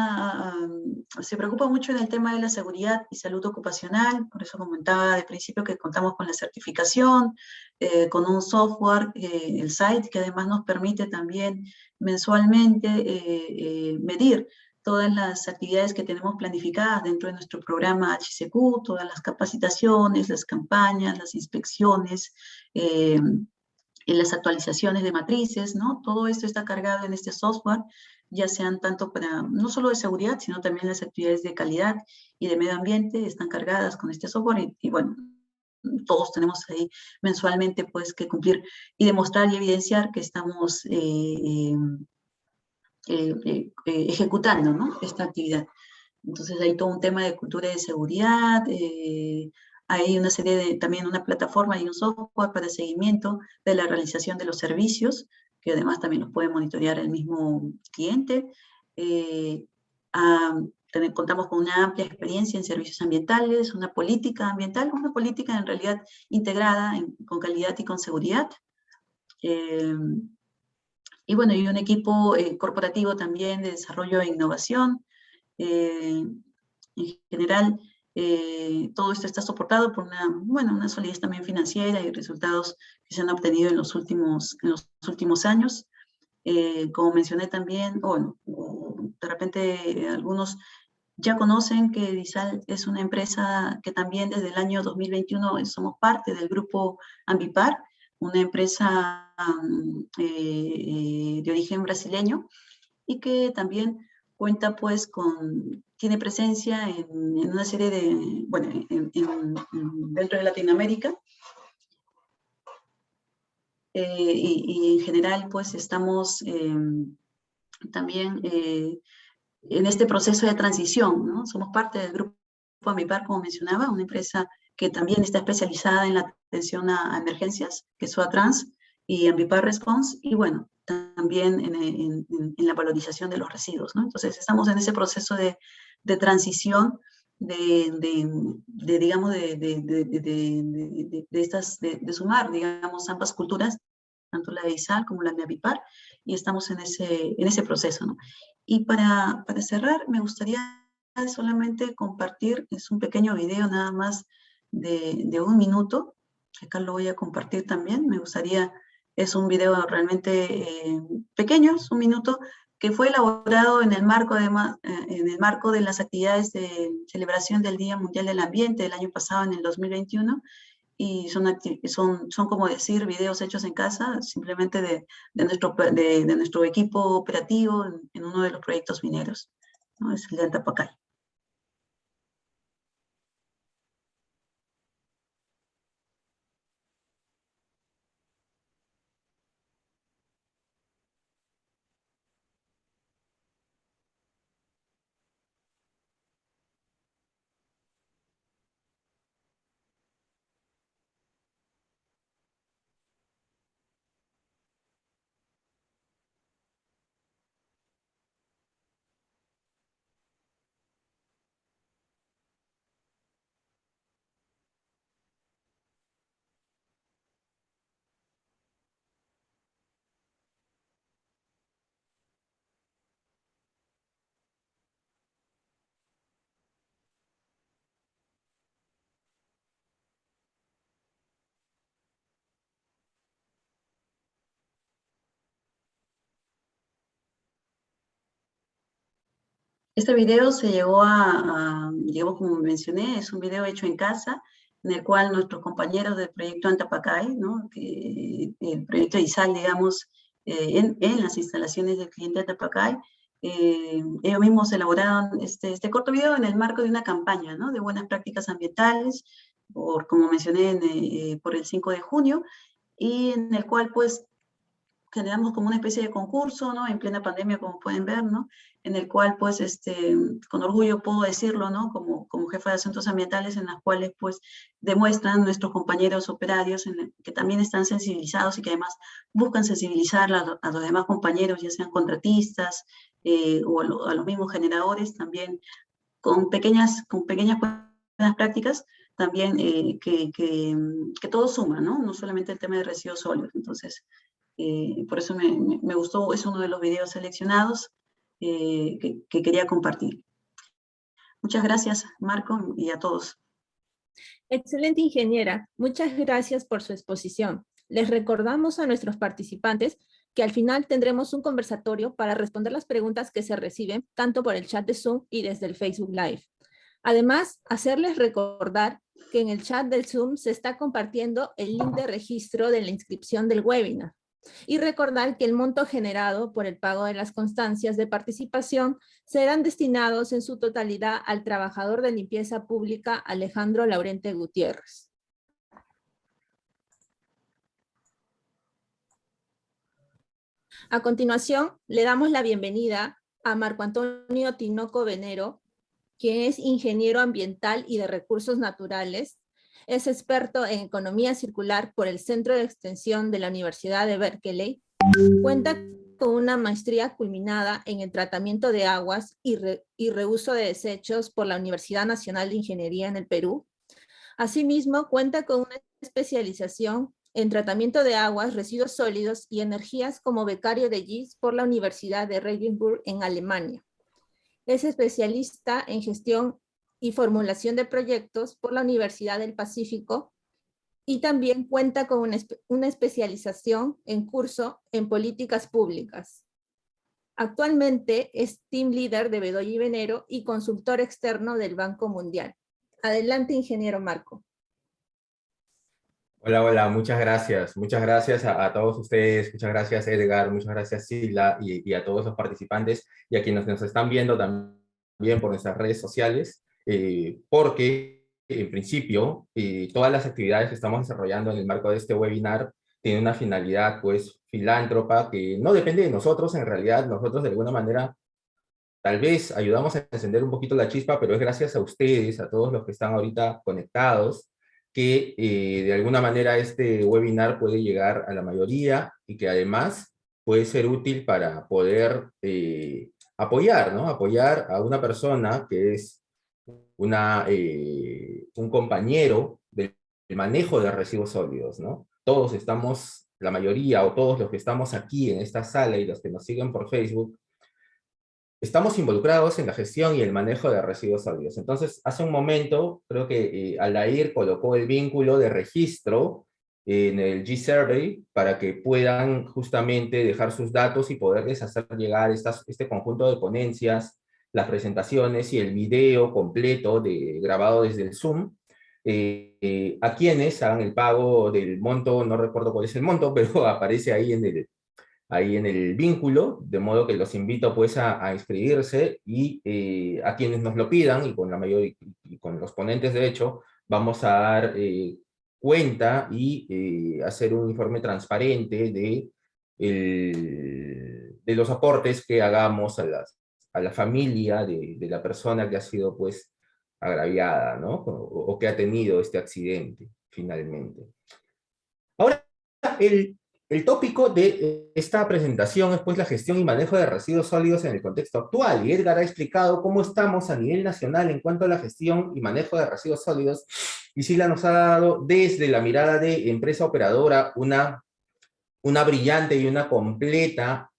se preocupa mucho en el tema de la seguridad y salud ocupacional, por eso comentaba al principio que contamos con la certificación, con un software, el site, que además nos permite también mensualmente medir todas las actividades que tenemos planificadas dentro de nuestro programa HCQ, todas las capacitaciones, las campañas, las inspecciones, y las actualizaciones de matrices, ¿no? Todo esto está cargado en este software, ya sean tanto para, no solo de seguridad, sino también las actividades de calidad y de medio ambiente están cargadas con este software y bueno, todos tenemos ahí mensualmente pues que cumplir y demostrar y evidenciar que estamos ejecutando, ¿no? Esta actividad. Entonces hay todo un tema de cultura de seguridad, hay una serie también una plataforma y un software para seguimiento de la realización de los servicios, que además también los puede monitorear el mismo cliente. Contamos con una amplia experiencia en servicios ambientales, una política ambiental, una política en realidad integrada con calidad y con seguridad. Y bueno, y un equipo corporativo también de desarrollo e innovación. En general, todo esto está soportado por una solidez también financiera y resultados que se han obtenido en los últimos años. Como mencioné también, bueno, de repente algunos ya conocen que DISAL es una empresa que también desde el año 2021 somos parte del grupo Ambipar, una empresa de origen brasileño y que también cuenta pues tiene presencia en una serie de, bueno, dentro de Latinoamérica. Y en general pues estamos también en este proceso de transición, ¿no? Somos parte del grupo Ambipar, como mencionaba, una empresa que también está especializada en la atención a emergencias, que es SOATRANS, y Ambipar Response, y bueno, también en la valorización de los residuos, ¿no? Entonces estamos en ese proceso de transición digamos, de sumar, digamos, ambas culturas, tanto la de ISAL como la de Ambipar, y estamos en ese proceso, ¿no? Y para cerrar, me gustaría solamente compartir, es un pequeño video nada más de 1 minuto, acá lo voy a compartir también, me gustaría, es un video realmente pequeño, es 1 minuto, que fue elaborado en el marco, además, en el marco de las actividades de celebración del Día Mundial del Ambiente del año pasado, en el 2021, y son como decir, videos hechos en casa, simplemente de nuestro equipo operativo en uno de los proyectos mineros, ¿no? Es el de Antapacay. Este video se llegó como mencioné, es un video hecho en casa, en el cual nuestros compañeros del proyecto Antapacay, ¿no? El proyecto ISAL, digamos, en las instalaciones del cliente Antapacay, ellos mismos elaboraron este corto video en el marco de una campaña, ¿no? De buenas prácticas ambientales, como mencioné, por el 5 de junio, y en el cual, pues, generamos como una especie de concurso, ¿no? En plena pandemia, como pueden ver, ¿no? En el cual, pues, con orgullo puedo decirlo, ¿no? Como jefa de asuntos ambientales, en las cuales, pues, demuestran nuestros compañeros operarios que también están sensibilizados y que además buscan sensibilizar a los demás compañeros, ya sean contratistas o a los mismos generadores, también con pequeñas buenas prácticas, también que todo suma, ¿no? No solamente el tema de residuos sólidos. Entonces, por eso me gustó, es uno de los videos seleccionados que quería compartir. Muchas gracias, Marco, y a todos. Excelente, ingeniera. Muchas gracias por su exposición. Les recordamos a nuestros participantes que al final tendremos un conversatorio para responder las preguntas que se reciben tanto por el chat de Zoom y desde el Facebook Live. Además, hacerles recordar que en el chat del Zoom se está compartiendo el link de registro de la inscripción del webinar. Y recordar que el monto generado por el pago de las constancias de participación serán destinados en su totalidad al trabajador de limpieza pública Alejandro Laurente Gutiérrez. A continuación, le damos la bienvenida a Marco Antonio Tinoco Venero, quien es ingeniero ambiental y de recursos naturales. Es experto en economía circular por el Centro de Extensión de la Universidad de Berkeley. Cuenta con una maestría culminada en el tratamiento de aguas y reuso de desechos por la Universidad Nacional de Ingeniería en el Perú. Asimismo, cuenta con una especialización en tratamiento de aguas, residuos sólidos y energías como becario de GIS por la Universidad de Regensburg en Alemania. Es especialista en gestión y formulación de proyectos por la Universidad del Pacífico y también cuenta con una especialización en curso en políticas públicas. Actualmente es team leader de Bedoya y Venero y consultor externo del Banco Mundial. Adelante, ingeniero Marco. Hola, hola, muchas gracias. Muchas gracias a todos ustedes, muchas gracias Edgar, muchas gracias Sila y a todos los participantes y a quienes nos están viendo también por nuestras redes sociales, porque en principio todas las actividades que estamos desarrollando en el marco de este webinar tienen una finalidad pues filántropa que no depende de nosotros. En realidad nosotros de alguna manera tal vez ayudamos a encender un poquito la chispa, pero es gracias a ustedes, a todos los que están ahorita conectados, que de alguna manera este webinar puede llegar a la mayoría y que además puede ser útil para poder apoyar, ¿no? Apoyar a una persona que es un compañero del manejo de residuos sólidos, ¿no? Todos estamos, la mayoría o todos los que estamos aquí en esta sala y los que nos siguen por Facebook, estamos involucrados en la gestión y el manejo de residuos sólidos. Entonces, hace un momento, creo que Aldair colocó el vínculo de registro en el G-Survey para que puedan justamente dejar sus datos y poderles hacer llegar este conjunto de ponencias, las presentaciones y el video completo grabado desde el Zoom, a quienes hagan el pago del monto, no recuerdo cuál es el monto, pero aparece ahí en el vínculo, de modo que los invito pues a inscribirse y a quienes nos lo pidan, y con la mayoría, y con los ponentes de hecho, vamos a dar cuenta y hacer un informe transparente de los aportes que hagamos a la familia de la persona que ha sido pues agraviada, ¿no? O que ha tenido este accidente, finalmente. Ahora, el tópico de esta presentación es pues la gestión y manejo de residuos sólidos en el contexto actual, y Edgar ha explicado cómo estamos a nivel nacional en cuanto a la gestión y manejo de residuos sólidos, y Sila nos ha dado desde la mirada de empresa operadora una brillante y una completa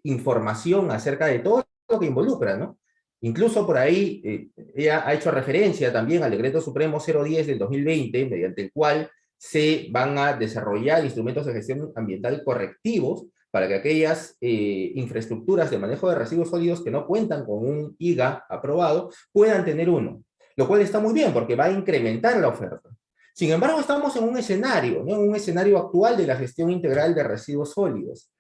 información acerca de todo lo que involucra, ¿no? Incluso por ahí ella ha hecho referencia también al Decreto Supremo 010 del 2020, mediante el cual se van a desarrollar instrumentos de gestión ambiental correctivos para que aquellas infraestructuras de manejo de residuos sólidos que no cuentan con un IGA aprobado puedan tener uno, lo cual está muy bien porque va a incrementar la oferta. Sin embargo, estamos en un escenario, ¿no? Un escenario actual de la gestión integral de residuos sólidos.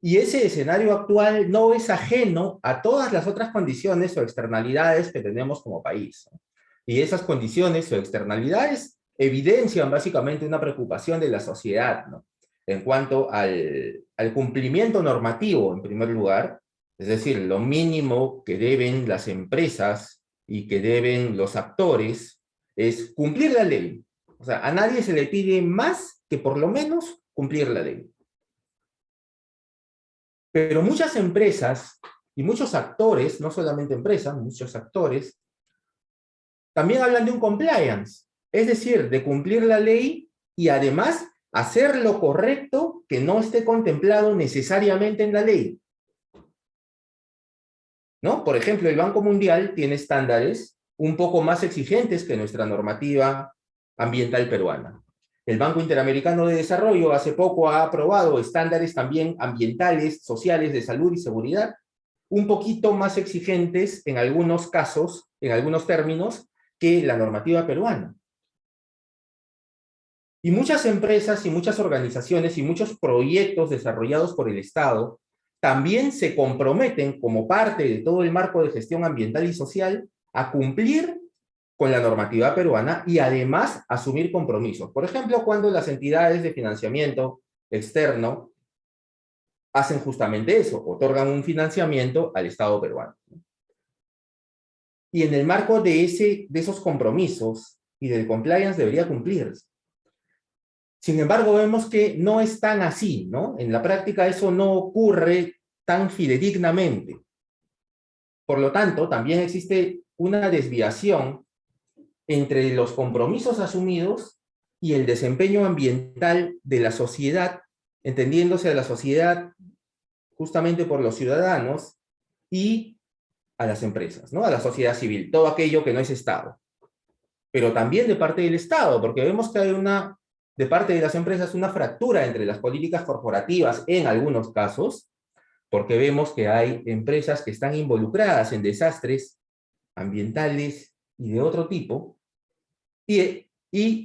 Y ese escenario actual no es ajeno a todas las otras condiciones o externalidades que tenemos como país, ¿no? Y esas condiciones o externalidades evidencian básicamente una preocupación de la sociedad, ¿no? En cuanto al cumplimiento normativo, en primer lugar, es decir, lo mínimo que deben las empresas y que deben los actores es cumplir la ley. O sea, a nadie se le pide más que por lo menos cumplir la ley. Pero muchas empresas y muchos actores, no solamente empresas, muchos actores, también hablan de un compliance, es decir, de cumplir la ley y además hacer lo correcto que no esté contemplado necesariamente en la ley, ¿no? Por ejemplo, el Banco Mundial tiene estándares un poco más exigentes que nuestra normativa ambiental peruana. El Banco Interamericano de Desarrollo hace poco ha aprobado estándares también ambientales, sociales, de salud y seguridad, un poquito más exigentes en algunos casos, en algunos términos, que la normativa peruana. Y muchas empresas y muchas organizaciones y muchos proyectos desarrollados por el Estado también se comprometen como parte de todo el marco de gestión ambiental y social a cumplir con la normativa peruana y además asumir compromisos. Por ejemplo, cuando las entidades de financiamiento externo hacen justamente eso, otorgan un financiamiento al Estado peruano. Y en el marco de esos compromisos y del compliance debería cumplirse. Sin embargo, vemos que no es tan así, ¿no? En la práctica eso no ocurre tan fidedignamente. Por lo tanto, también existe una desviación entre los compromisos asumidos y el desempeño ambiental de la sociedad, entendiéndose a la sociedad justamente por los ciudadanos y a las empresas, ¿no? A la sociedad civil, todo aquello que no es Estado. Pero también de parte del Estado, porque vemos que hay de parte de las empresas una fractura entre las políticas corporativas en algunos casos, porque vemos que hay empresas que están involucradas en desastres ambientales y de otro tipo, y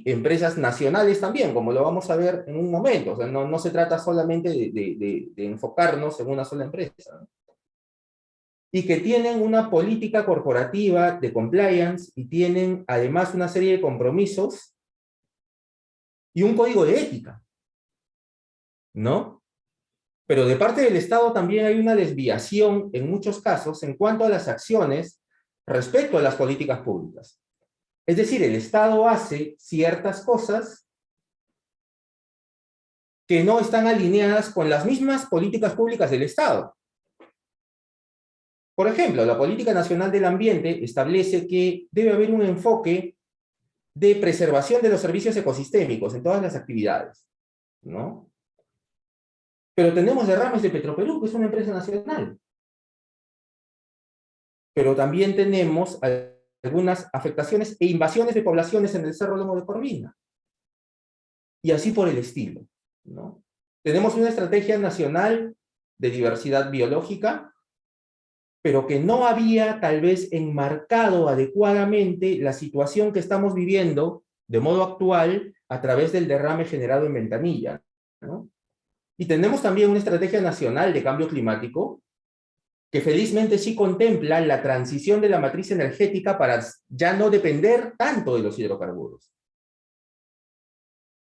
empresas nacionales también, como lo vamos a ver en un momento. O sea, no se trata solamente de enfocarnos en una sola empresa, ¿no? Y que tienen una política corporativa de compliance y tienen además una serie de compromisos y un código de ética, ¿no? Pero de parte del Estado también hay una desviación en muchos casos en cuanto a las acciones respecto a las políticas públicas. Es decir, el Estado hace ciertas cosas que no están alineadas con las mismas políticas públicas del Estado. Por ejemplo, la Política Nacional del Ambiente establece que debe haber un enfoque de preservación de los servicios ecosistémicos en todas las actividades, ¿no? Pero tenemos derrames de Petroperú, que es una empresa nacional. Pero también tenemos algunas afectaciones e invasiones de poblaciones en el Cerro Lomo de Corvina. Y así por el estilo, ¿no? Tenemos una estrategia nacional de diversidad biológica, pero que no había tal vez enmarcado adecuadamente la situación que estamos viviendo de modo actual a través del derrame generado en Ventanilla, ¿no? Y tenemos también una estrategia nacional de cambio climático que felizmente sí contempla la transición de la matriz energética para ya no depender tanto de los hidrocarburos.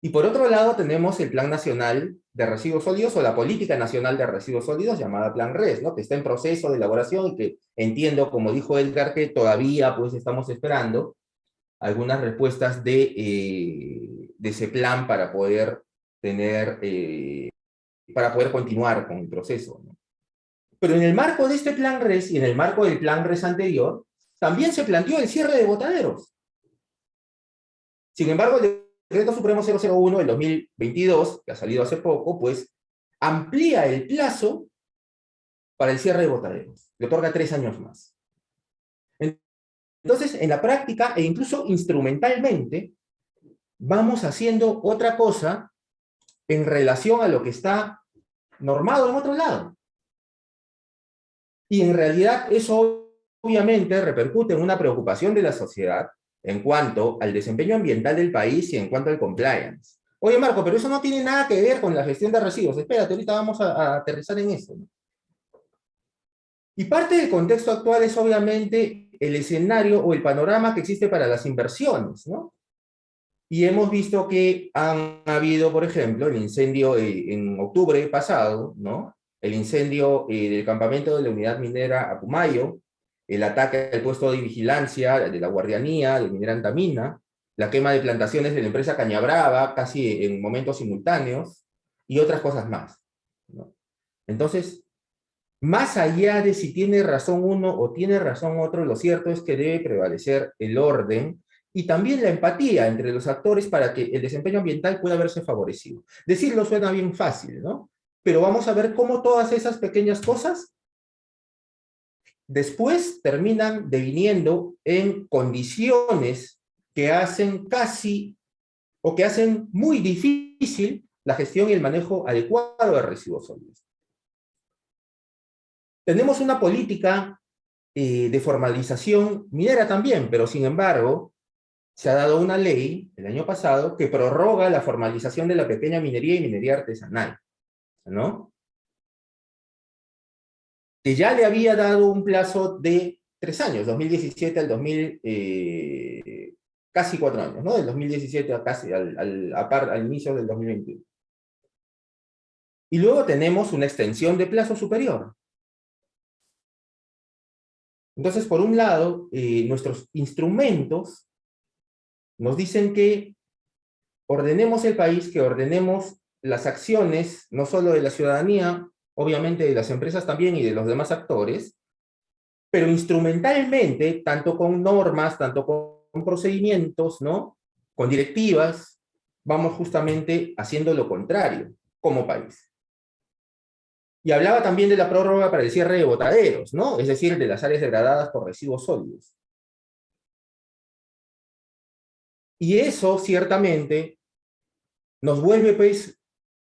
Y por otro lado tenemos el Plan Nacional de Residuos Sólidos o la Política Nacional de Residuos Sólidos llamada Plan RES, ¿no? Que está en proceso de elaboración y que entiendo, como dijo Edgar, que todavía pues estamos esperando algunas respuestas de ese plan para poder tener, para poder continuar con el proceso, ¿no? Pero en el marco de este Plan RES y en el marco del Plan RES anterior, también se planteó el cierre de botaderos. Sin embargo, el Decreto Supremo 001 del 2022, que ha salido hace poco, pues amplía el plazo para el cierre de botaderos. Le otorga 3 años más. Entonces, en la práctica, e incluso instrumentalmente, vamos haciendo otra cosa en relación a lo que está normado en otro lado. Y en realidad eso obviamente repercute en una preocupación de la sociedad en cuanto al desempeño ambiental del país y en cuanto al compliance. Oye, Marco, pero eso no tiene nada que ver con la gestión de residuos. Espérate, ahorita vamos a aterrizar en eso, ¿no? Y parte del contexto actual es obviamente el escenario o el panorama que existe para las inversiones, ¿no? Y hemos visto que han habido, por ejemplo, el incendio en octubre pasado, ¿no? El incendio del campamento de la unidad minera Apumayo, el ataque al puesto de vigilancia de la Guardianía, de Minera Antamina, la quema de plantaciones de la empresa Cañabrava, casi en momentos simultáneos, y otras cosas más, ¿no? Entonces, más allá de si tiene razón uno o tiene razón otro, lo cierto es que debe prevalecer el orden y también la empatía entre los actores para que el desempeño ambiental pueda verse favorecido. Decirlo suena bien fácil, ¿no? Pero vamos a ver cómo todas esas pequeñas cosas después terminan deviniendo en condiciones que hacen casi o que hacen muy difícil la gestión y el manejo adecuado de residuos sólidos. Tenemos una política de formalización minera también, pero sin embargo, se ha dado una ley el año pasado que prorroga la formalización de la pequeña minería y minería artesanal, ¿no? Que ya le había dado un plazo de 3 años, 2017 al 2000, casi 4 años, ¿no? Del 2017 a casi al inicio del 2021. Y luego tenemos una extensión de plazo superior. Entonces, por un lado, nuestros instrumentos nos dicen que ordenemos el país, que ordenemos las acciones, no solo de la ciudadanía, obviamente de las empresas también y de los demás actores, pero instrumentalmente, tanto con normas, tanto con procedimientos, ¿no? Con directivas, vamos justamente haciendo lo contrario como país. Y hablaba también de la prórroga para el cierre de botaderos, ¿no? Es decir, de las áreas degradadas por residuos sólidos. Y eso, ciertamente, nos vuelve, pues,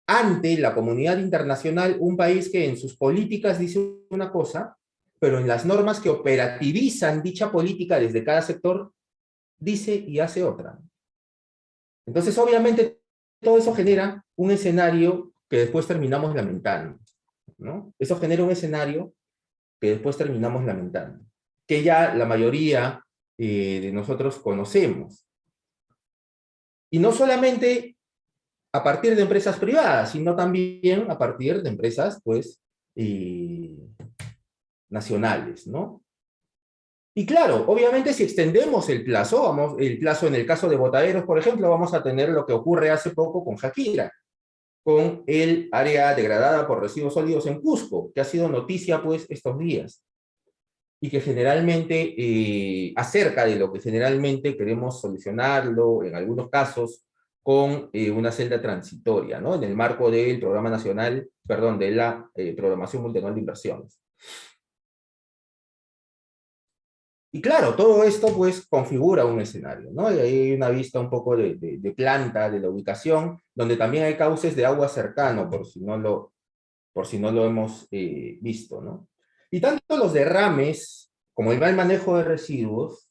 ante la comunidad internacional, un país que en sus políticas dice una cosa, pero en las normas que operativizan dicha política desde cada sector, dice y hace otra. Entonces, obviamente, todo eso genera un escenario que después terminamos lamentando, ¿no? Eso genera un escenario que después terminamos lamentando, que ya la mayoría de nosotros conocemos. Y no solamente a partir de empresas privadas, sino también a partir de empresas, pues, nacionales, ¿no? Y claro, obviamente si extendemos el plazo, el plazo en el caso de Botaderos, por ejemplo, vamos a tener lo que ocurre hace poco con Jaquira, con el área degradada por residuos sólidos en Cusco, que ha sido noticia pues estos días, y que generalmente, acerca de lo que generalmente queremos solucionarlo, en algunos casos, con una celda transitoria, ¿no? En el marco del Programa Nacional, perdón, de la Programación Multianual de Inversiones. Y claro, todo esto pues configura un escenario, ¿no? Y hay una vista un poco de planta, de la ubicación, donde también hay cauces de agua cercano, por si no lo hemos visto, ¿no? Y tanto los derrames como el mal manejo de residuos,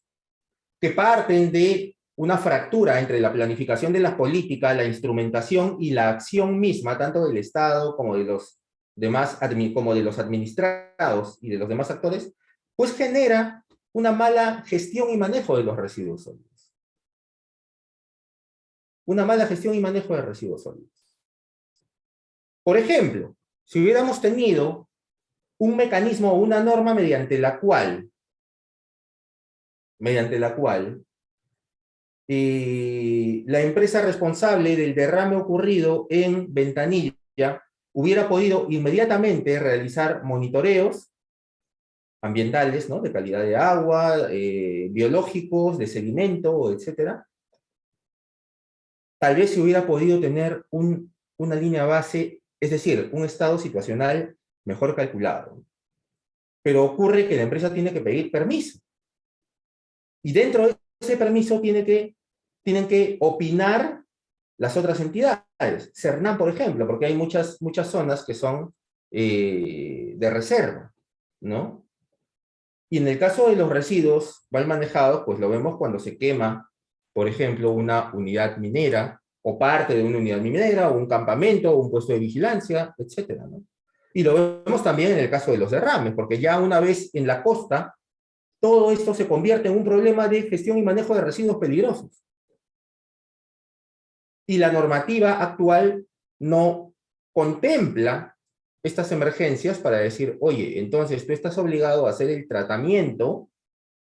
que parten de una fractura entre la planificación de las políticas, la instrumentación y la acción misma, tanto del Estado como de los demás, como de los administrados y de los demás actores, pues genera una mala gestión y manejo de los residuos sólidos. Una mala gestión y manejo de residuos sólidos. Por ejemplo, si hubiéramos tenido un mecanismo o una norma mediante la cual la empresa responsable del derrame ocurrido en Ventanilla hubiera podido inmediatamente realizar monitoreos ambientales, ¿no? De calidad de agua, biológicos, de sedimento, etc. Tal vez se hubiera podido tener una línea base, es decir, un estado situacional mejor calculado. Pero ocurre que la empresa tiene que pedir permiso. Y dentro de ese permiso tienen que opinar las otras entidades. Cernam, por ejemplo, porque hay muchas zonas que son de reserva, ¿no? Y en el caso de los residuos mal manejados, pues lo vemos cuando se quema, por ejemplo, una unidad minera, o parte de una unidad minera, o un campamento, o un puesto de vigilancia, etcétera, ¿no? Y lo vemos también en el caso de los derrames, porque ya una vez en la costa, todo esto se convierte en un problema de gestión y manejo de residuos peligrosos. Y la normativa actual no contempla estas emergencias para decir, oye, entonces tú estás obligado a hacer el tratamiento,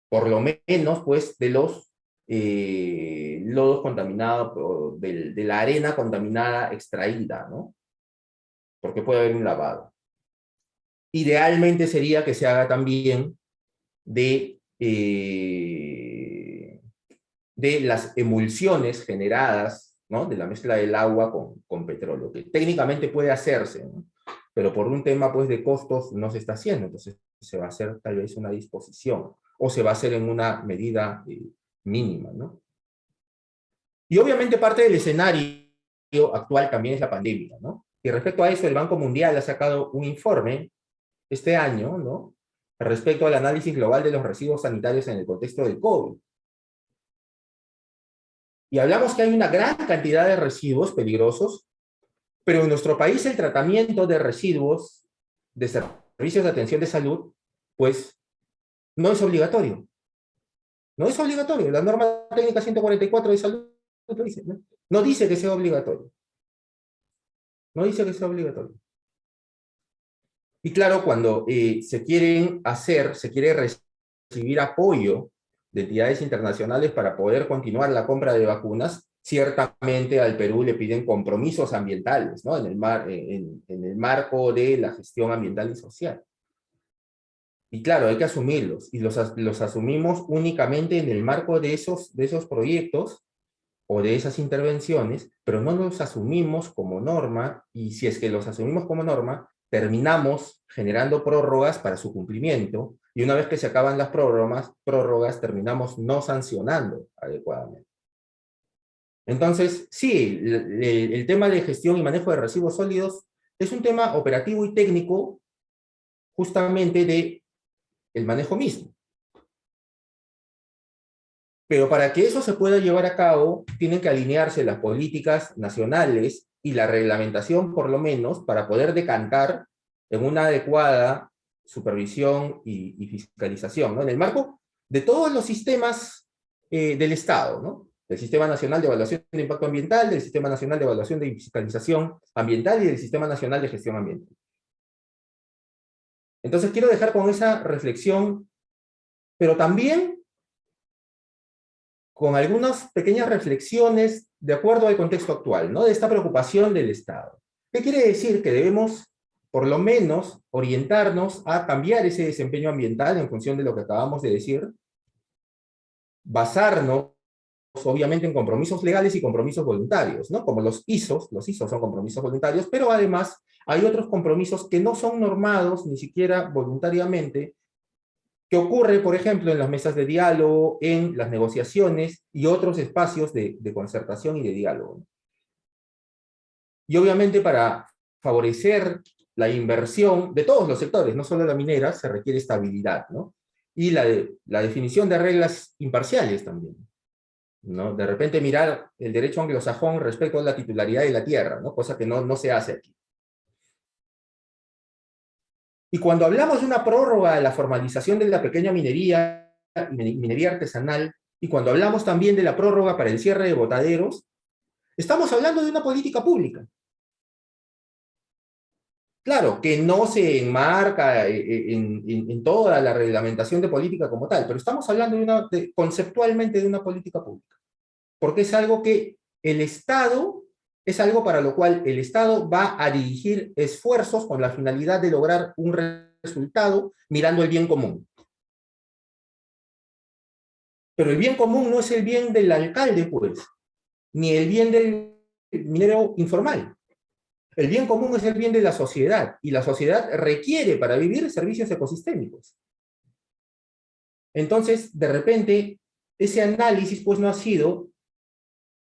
por lo menos, pues, de los lodos contaminados, de la arena contaminada extraída, ¿no? Porque puede haber un lavado. Idealmente sería que se haga también de las emulsiones generadas, ¿no? De la mezcla del agua con petróleo, que técnicamente puede hacerse, ¿no? Pero por un tema pues de costos no se está haciendo, entonces se va a hacer tal vez una disposición, o se va a hacer en una medida mínima, ¿no? Y obviamente parte del escenario actual también es la pandemia, ¿no? Y respecto a eso, el Banco Mundial ha sacado un informe este año, ¿no? Respecto al análisis global de los residuos sanitarios en el contexto del COVID. Y hablamos que hay una gran cantidad de residuos peligrosos, pero en nuestro país el tratamiento de residuos de servicios de atención de salud, pues, no es obligatorio. No es obligatorio. La norma técnica 144 de salud lo dice, ¿no? No dice que sea obligatorio. No dice que sea obligatorio. Y claro, cuando se quiere recibir apoyo de entidades internacionales para poder continuar la compra de vacunas, ciertamente al Perú le piden compromisos ambientales, ¿no? En el marco de la gestión ambiental y social. Y claro, hay que asumirlos, y los asumimos únicamente en el marco de esos proyectos o de esas intervenciones, pero no los asumimos como norma, y si es que los asumimos como norma, terminamos generando prórrogas para su cumplimiento, y una vez que se acaban las prórrogas terminamos no sancionando adecuadamente. Entonces, sí, el tema de gestión y manejo de residuos sólidos es un tema operativo y técnico justamente de el manejo mismo. Pero para que eso se pueda llevar a cabo, tienen que alinearse las políticas nacionales y la reglamentación, por lo menos, para poder decantar en una adecuada supervisión y fiscalización, ¿no? En el marco de todos los sistemas del Estado, ¿no? Del Sistema Nacional de Evaluación de Impacto Ambiental, del Sistema Nacional de Evaluación de Fiscalización Ambiental y del Sistema Nacional de Gestión Ambiental. Entonces quiero dejar con esa reflexión pero también con algunas pequeñas reflexiones de acuerdo al contexto actual, ¿no? De esta preocupación del Estado. ¿Qué quiere decir? Que debemos, por lo menos, orientarnos a cambiar ese desempeño ambiental en función de lo que acabamos de decir, basarnos, obviamente, en compromisos legales y compromisos voluntarios, ¿no? Como los ISOs son compromisos voluntarios, pero además hay otros compromisos que no son normados ni siquiera voluntariamente, que ocurre, por ejemplo, en las mesas de diálogo, en las negociaciones y otros espacios de concertación y de diálogo. Y obviamente para favorecer la inversión de todos los sectores, no solo la minera, se requiere estabilidad, ¿no? Y la definición de reglas imparciales también, ¿no? De repente mirar el derecho anglosajón respecto a la titularidad de la tierra, ¿no? Cosa que no se hace aquí. Y cuando hablamos de una prórroga de la formalización de la pequeña minería artesanal, y cuando hablamos también de la prórroga para el cierre de botaderos, estamos hablando de una política pública. Claro, que no se enmarca en toda la reglamentación de política como tal, pero estamos hablando conceptualmente de una política pública, porque es algo que el Estado, es algo para lo cual el Estado va a dirigir esfuerzos con la finalidad de lograr un resultado mirando el bien común. Pero el bien común no es el bien del alcalde, pues, ni el bien del minero informal. El bien común es el bien de la sociedad, y la sociedad requiere para vivir servicios ecosistémicos. Entonces, de repente, ese análisis pues no ha sido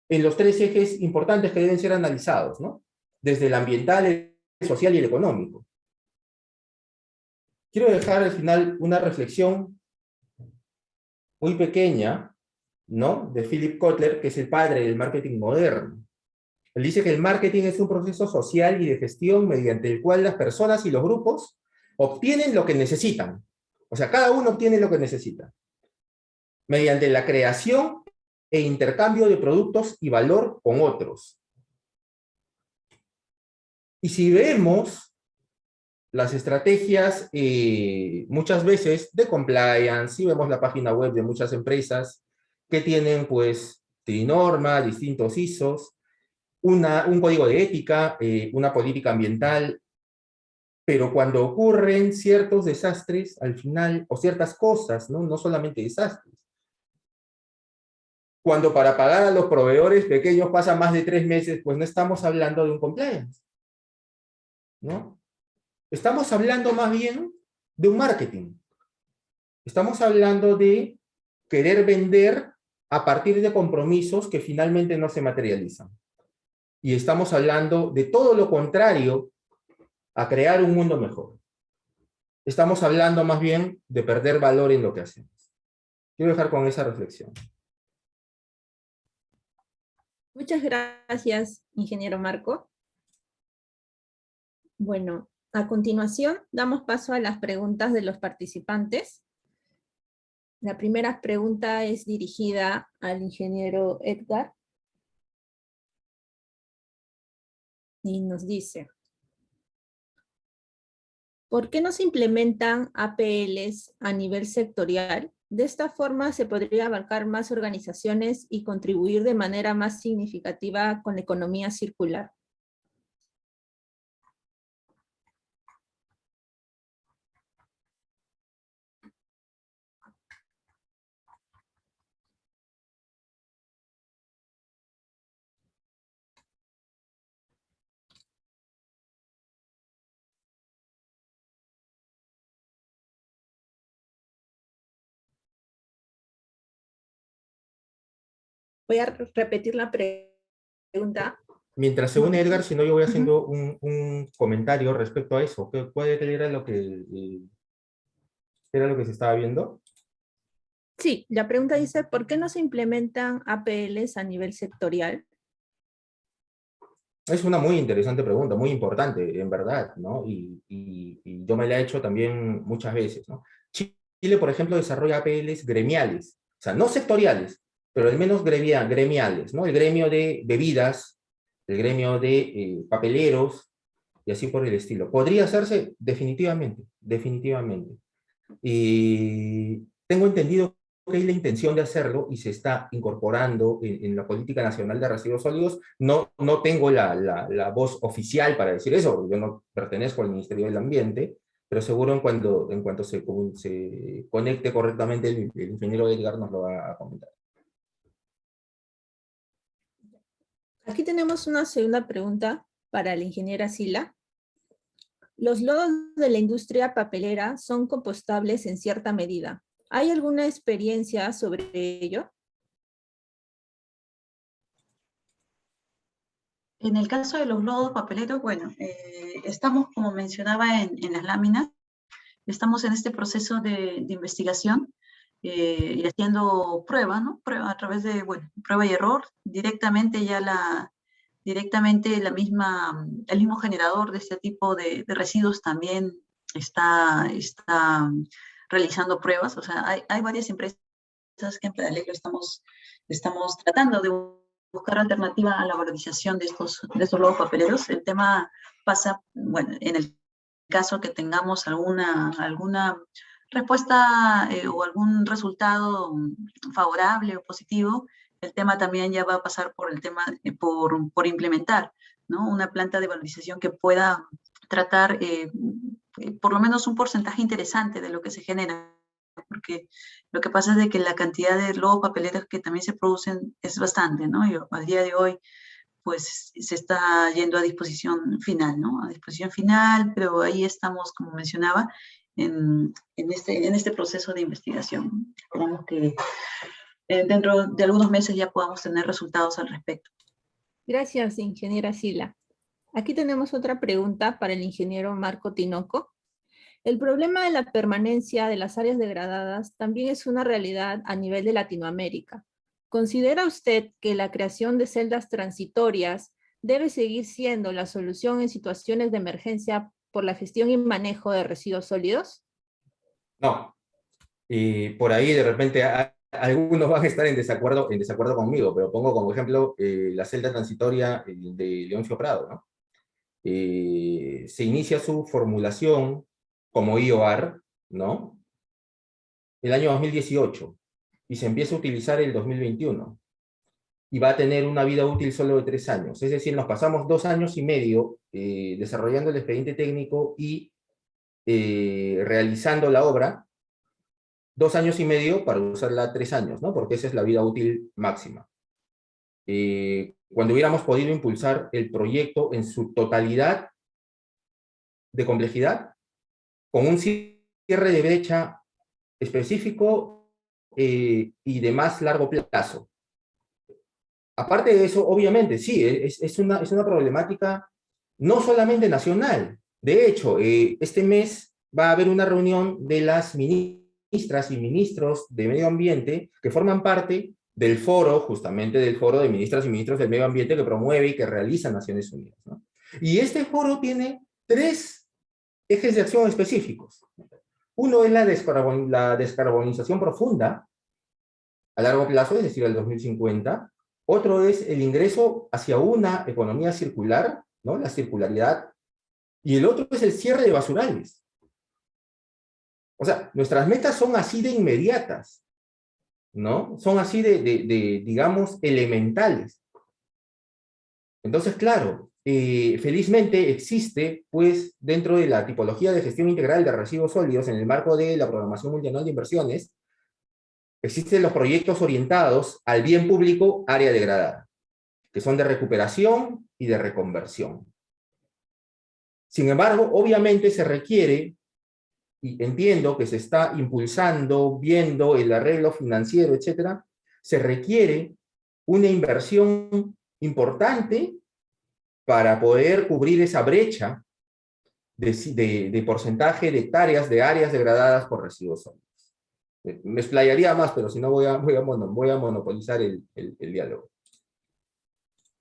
en los tres ejes importantes que deben ser analizados, ¿no? Desde el ambiental, el social y el económico. Quiero dejar al final una reflexión muy pequeña, ¿no? De Philip Kotler, que es el padre del marketing moderno. Él dice que el marketing es un proceso social y de gestión mediante el cual las personas y los grupos obtienen lo que necesitan. O sea, cada uno obtiene lo que necesita. Mediante la creación e intercambio de productos y valor con otros. Y si vemos las estrategias, muchas veces, de compliance, si vemos la página web de muchas empresas que tienen, pues, trinorma, distintos ISOs, un código de ética, una política ambiental, pero cuando ocurren ciertos desastres al final, o ciertas cosas, ¿no? No solamente desastres. Cuando para pagar a los proveedores pequeños pasan más de 3 meses, pues no estamos hablando de un compliance, ¿no? Estamos hablando más bien de un marketing. Estamos hablando de querer vender a partir de compromisos que finalmente no se materializan. Y estamos hablando de todo lo contrario a crear un mundo mejor. Estamos hablando más bien de perder valor en lo que hacemos. Quiero dejar con esa reflexión. Muchas gracias, ingeniero Marco. Bueno, a continuación damos paso a las preguntas de los participantes. La primera pregunta es dirigida al ingeniero Edgar. Y nos dice: ¿por qué no se implementan APLs a nivel sectorial? De esta forma se podría abarcar más organizaciones y contribuir de manera más significativa con la economía circular. Voy a repetir la pregunta. Mientras se une Edgar, si no, yo voy haciendo un comentario respecto a eso. ¿Cuál era lo que se estaba viendo? Sí, la pregunta dice: ¿por qué no se implementan APLs a nivel sectorial? Es una muy interesante pregunta, muy importante, en verdad, ¿no? Y yo me la he hecho también muchas veces, ¿no? Chile, por ejemplo, desarrolla APLs gremiales, o sea, no sectoriales, pero al menos gremiales, ¿no? El gremio de bebidas, el gremio de papeleros, y así por el estilo. Podría hacerse definitivamente, definitivamente. Y tengo entendido que hay la intención de hacerlo y se está incorporando en la Política Nacional de Residuos Sólidos. No tengo la voz oficial para decir eso, porque yo no pertenezco al Ministerio del Ambiente, pero seguro en cuanto se conecte correctamente el ingeniero Edgar nos lo va a comentar. Aquí tenemos una segunda pregunta para la ingeniera Sila. Los lodos de la industria papelera son compostables en cierta medida. ¿Hay alguna experiencia sobre ello? En el caso de los lodos papeleros, bueno, estamos, como mencionaba en las láminas, estamos en este proceso de investigación y haciendo prueba, ¿no? Prueba a través de, bueno, prueba y error, directamente el mismo generador de este tipo de residuos también está realizando pruebas. O sea, hay varias empresas que en paralelo estamos tratando de buscar alternativa a la valorización de estos lodos papeleros. El tema pasa, bueno, en el caso que tengamos alguna respuesta o algún resultado favorable o positivo, el tema también ya va a pasar por el tema, por implementar, ¿no? Una planta de valorización que pueda tratar por lo menos un porcentaje interesante de lo que se genera, porque lo que pasa es de que la cantidad de lodos papeleros que también se producen es bastante, ¿no? Y al día de hoy, pues se está yendo a disposición final, ¿no? A disposición final, pero ahí estamos, como mencionaba, en este proceso de investigación. Esperamos que dentro de algunos meses ya podamos tener resultados al respecto. Gracias, ingeniera Sila. Aquí tenemos otra pregunta para el ingeniero Marco Tinoco. El problema de la permanencia de las áreas degradadas también es una realidad a nivel de Latinoamérica. ¿Considera usted que la creación de celdas transitorias debe seguir siendo la solución en situaciones de emergencia por la gestión y manejo de residuos sólidos? No. Y por ahí de repente algunos van a estar en desacuerdo conmigo, pero pongo como ejemplo la celda transitoria de Leoncio Prado, ¿no? Se inicia su formulación como IOAR, ¿no? El año 2018, y se empieza a utilizar el 2021, y va a tener una vida útil solo de 3 años, es decir, nos pasamos 2 años y medio desarrollando el expediente técnico y realizando la obra, 2 años y medio para usarla 3 años, ¿no? Porque esa es la vida útil máxima. Cuando hubiéramos podido impulsar el proyecto en su totalidad de complejidad, con un cierre de brecha específico y de más largo plazo. Aparte de eso, obviamente, sí, es una problemática no solamente nacional. De hecho, este mes va a haber una reunión de las ministras y ministros de Medio Ambiente que forman parte del foro, justamente del foro de ministras y ministros del Medio Ambiente que promueve y que realiza Naciones Unidas, ¿no? Y este foro tiene 3 ejes de acción específicos. Uno es la descarbonización profunda a largo plazo, es decir, al 2050. Otro es el ingreso hacia una economía circular, ¿no? La circularidad. Y el otro es el cierre de basurales. O sea, nuestras metas son así de inmediatas, ¿no? Son así digamos, elementales. Entonces, claro, felizmente existe, pues, dentro de la tipología de gestión integral de residuos sólidos, en el marco de la programación multianual de inversiones, existen los proyectos orientados al bien público área degradada, que son de recuperación y de reconversión. Sin embargo, obviamente se requiere, y entiendo que se está impulsando, viendo el arreglo financiero, etcétera, se requiere una inversión importante para poder cubrir esa brecha de porcentaje de hectáreas de áreas degradadas por residuos sólidos. Me explayaría más, pero si no voy a monopolizar el diálogo.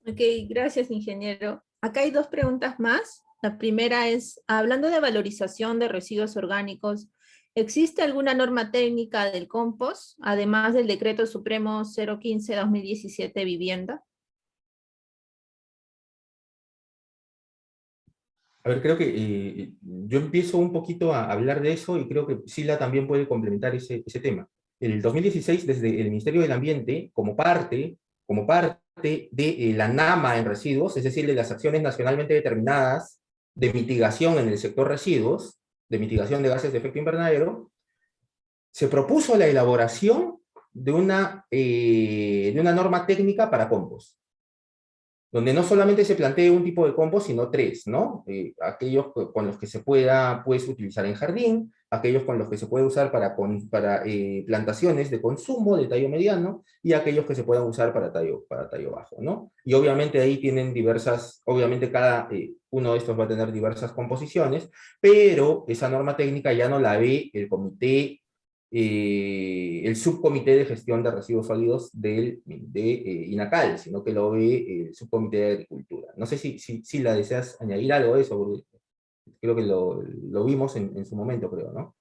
Ok, gracias, ingeniero. Acá hay 2 preguntas más. La primera es, hablando de valorización de residuos orgánicos, ¿existe alguna norma técnica del compost, además del Decreto Supremo 015-2017 Vivienda? A ver, creo que yo empiezo un poquito a hablar de eso y creo que Sila también puede complementar ese tema. el 2016, desde el Ministerio del Ambiente, como parte de la NAMA en residuos, es decir, de las acciones nacionalmente determinadas de mitigación en el sector residuos, de mitigación de gases de efecto invernadero, se propuso la elaboración de una norma técnica para compost, donde no solamente se plantee un tipo de compost, sino tres, ¿no? Aquellos con los que se pueda, pues, utilizar en jardín, aquellos con los que se puede usar para plantaciones de consumo de tallo mediano, y aquellos que se puedan usar para tallo bajo, ¿no? Y obviamente ahí tienen obviamente cada uno de estos va a tener diversas composiciones, pero esa norma técnica ya no la ve el subcomité de gestión de residuos sólidos de INACAL, sino que lo ve el subcomité de agricultura. No sé si la deseas añadir algo de eso, porque creo que lo vimos en su momento, creo, ¿no?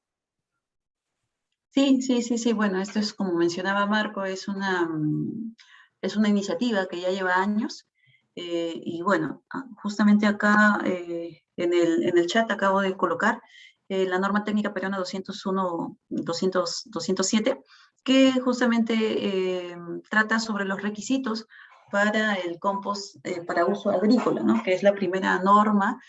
Sí. Bueno, esto es, como mencionaba Marco, es una iniciativa que ya lleva años. Y bueno, justamente acá en el chat acabo de colocar la norma técnica peruana 207, que justamente trata sobre los requisitos para el compost para uso agrícola, ¿no? Que es la primera norma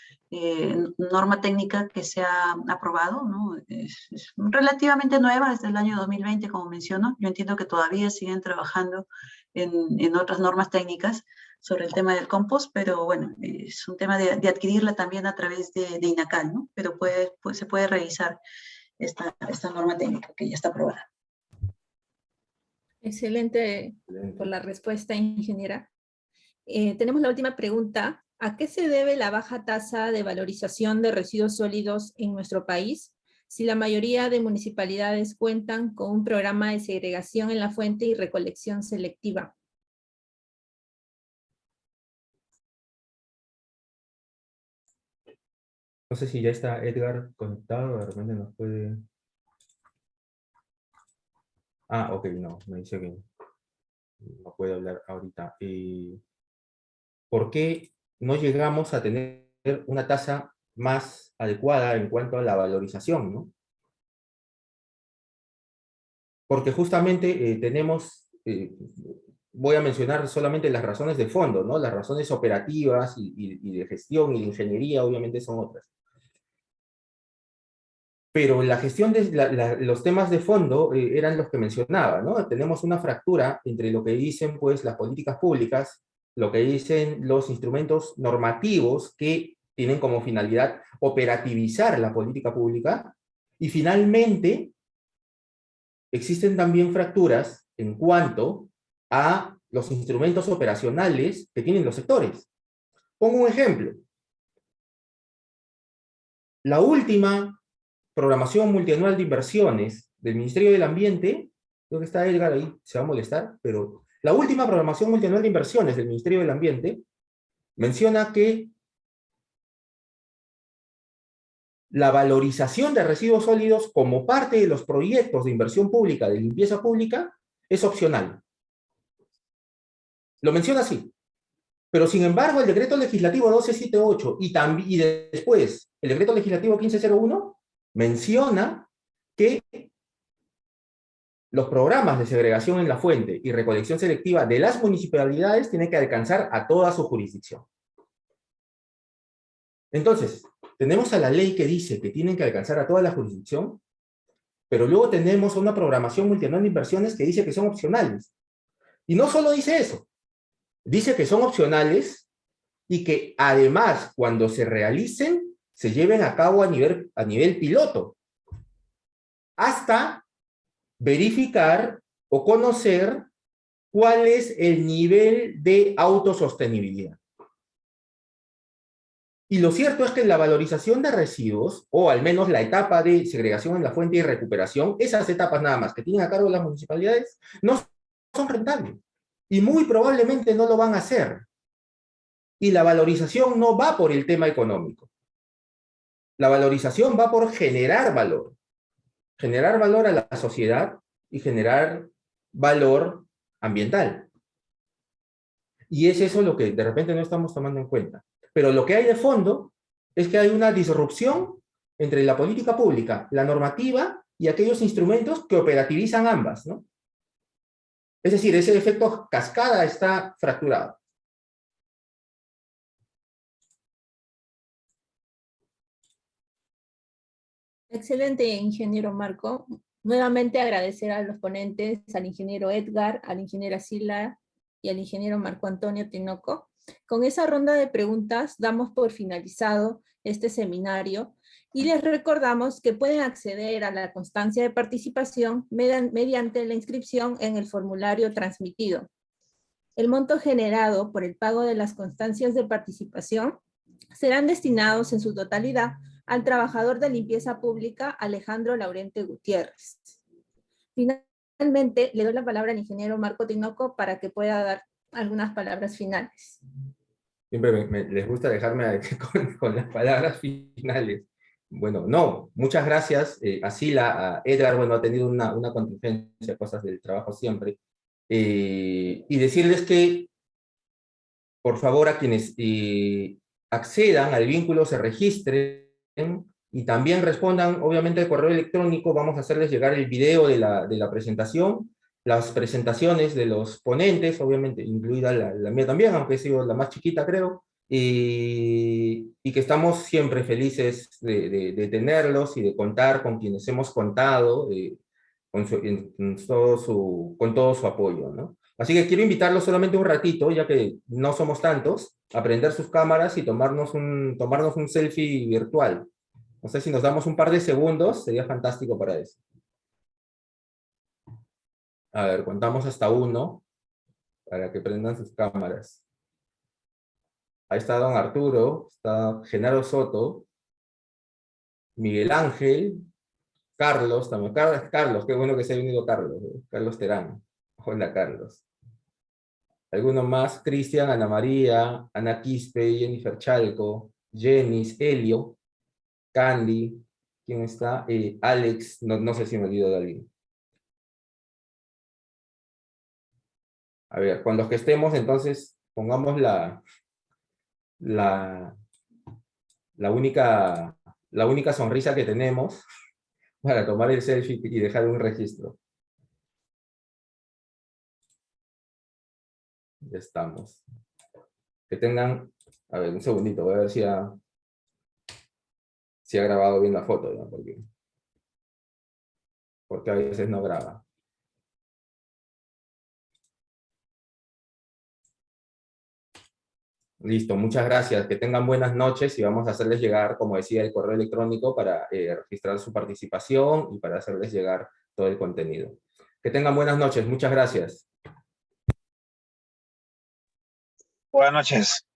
técnica que se ha aprobado, ¿no? Es relativamente nueva, desde el año 2020, como menciono. Yo entiendo que todavía siguen trabajando en otras normas técnicas sobre el tema del compost, pero bueno, es un tema de adquirirla también a través de INACAL, ¿no? Pero se puede revisar esta norma técnica que ya está aprobada. Excelente por la respuesta, ingeniera. Tenemos la última pregunta. ¿A qué se debe la baja tasa de valorización de residuos sólidos en nuestro país, si la mayoría de municipalidades cuentan con un programa de segregación en la fuente y recolección selectiva? No sé si ya está Edgar conectado, de repente nos puede... Ah, ok, no, me dice que no puede hablar ahorita. ¿Por qué no llegamos a tener una tasa más adecuada en cuanto a la valorización, ¿no? Porque justamente voy a mencionar solamente las razones de fondo, ¿no? Las razones operativas y de gestión y de ingeniería obviamente son otras. Pero la gestión de los temas de fondo eran los que mencionaba, ¿no? Tenemos una fractura entre lo que dicen, pues, las políticas públicas, lo que dicen los instrumentos normativos que tienen como finalidad operativizar la política pública, y finalmente existen también fracturas en cuanto a los instrumentos operacionales que tienen los sectores. Pongo un ejemplo. La última programación multianual de inversiones del Ministerio del Ambiente, creo que está Edgar ahí, se va a molestar, pero la última programación multianual de inversiones del Ministerio del Ambiente menciona que la valorización de residuos sólidos como parte de los proyectos de inversión pública, de limpieza pública, es opcional. Lo menciona así. Pero sin embargo, el decreto legislativo 1278 y después el decreto legislativo 1501 menciona que los programas de segregación en la fuente y recolección selectiva de las municipalidades tienen que alcanzar a toda su jurisdicción. Entonces, tenemos a la ley que dice que tienen que alcanzar a toda la jurisdicción, pero luego tenemos una programación multianual de inversiones que dice que son opcionales. Y no solo dice eso, dice que son opcionales y que además, cuando se realicen, se lleven a cabo a nivel piloto, hasta verificar o conocer cuál es el nivel de autosostenibilidad. Y lo cierto es que la valorización de residuos, o al menos la etapa de segregación en la fuente y recuperación, esas etapas nada más que tienen a cargo las municipalidades, no son rentables. Y muy probablemente no lo van a hacer. Y la valorización no va por el tema económico. La valorización va por generar valor. Generar valor a la sociedad y generar valor ambiental. Y es eso lo que de repente no estamos tomando en cuenta. Pero lo que hay de fondo es que hay una disrupción entre la política pública, la normativa y aquellos instrumentos que operativizan ambas, ¿no? Es decir, ese efecto cascada está fracturado. Excelente, ingeniero Marco. Nuevamente agradecer a los ponentes, al ingeniero Edgar, a la ingeniera Sila y al ingeniero Marco Antonio Tinoco. Con esa ronda de preguntas damos por finalizado este seminario y les recordamos que pueden acceder a la constancia de participación mediante la inscripción en el formulario transmitido. El monto generado por el pago de las constancias de participación serán destinados en su totalidad al trabajador de limpieza pública Alejandro Laurente Gutiérrez. Finalmente, le doy la palabra al ingeniero Marco Tinoco para que pueda dar algunas palabras finales. Siempre les gusta dejarme con las palabras finales. Bueno, no, muchas gracias a Sila, a Edgar, bueno, ha tenido una contingencia, cosas del trabajo siempre. Y decirles que, por favor, a quienes accedan al vínculo, se registren y también respondan, obviamente, al correo electrónico. Vamos a hacerles llegar el video de la presentación, las presentaciones de los ponentes, obviamente, incluida la mía también, aunque he sido la más chiquita, creo, y que estamos siempre felices de tenerlos y de contar con quienes hemos contado, con todo su apoyo, ¿no? Así que quiero invitarlos solamente un ratito, ya que no somos tantos, a prender sus cámaras y tomarnos un selfie virtual. No sé si nos damos un par de segundos, sería fantástico para eso. A ver, contamos hasta 1, para que prendan sus cámaras. Ahí está don Arturo, está Genaro Soto, Miguel Ángel, Carlos, también. Carlos, qué bueno que se ha unido Carlos, Carlos Terán. Hola, Carlos. Algunos más, Cristian, Ana María, Ana Quispe, Jennifer Chalco, Jenis, Helio, Candy, ¿quién está? Alex, no sé si me olvido de alguien. A ver, con los que estemos, entonces, pongamos la única sonrisa que tenemos para tomar el selfie y dejar un registro. Ya estamos. Que tengan, a ver, un segundito, voy a ver si ha grabado bien la foto, ¿no? Porque a veces no graba. Listo, muchas gracias. Que tengan buenas noches y vamos a hacerles llegar, como decía, el correo electrónico para registrar su participación y para hacerles llegar todo el contenido. Que tengan buenas noches. Muchas gracias. Buenas noches.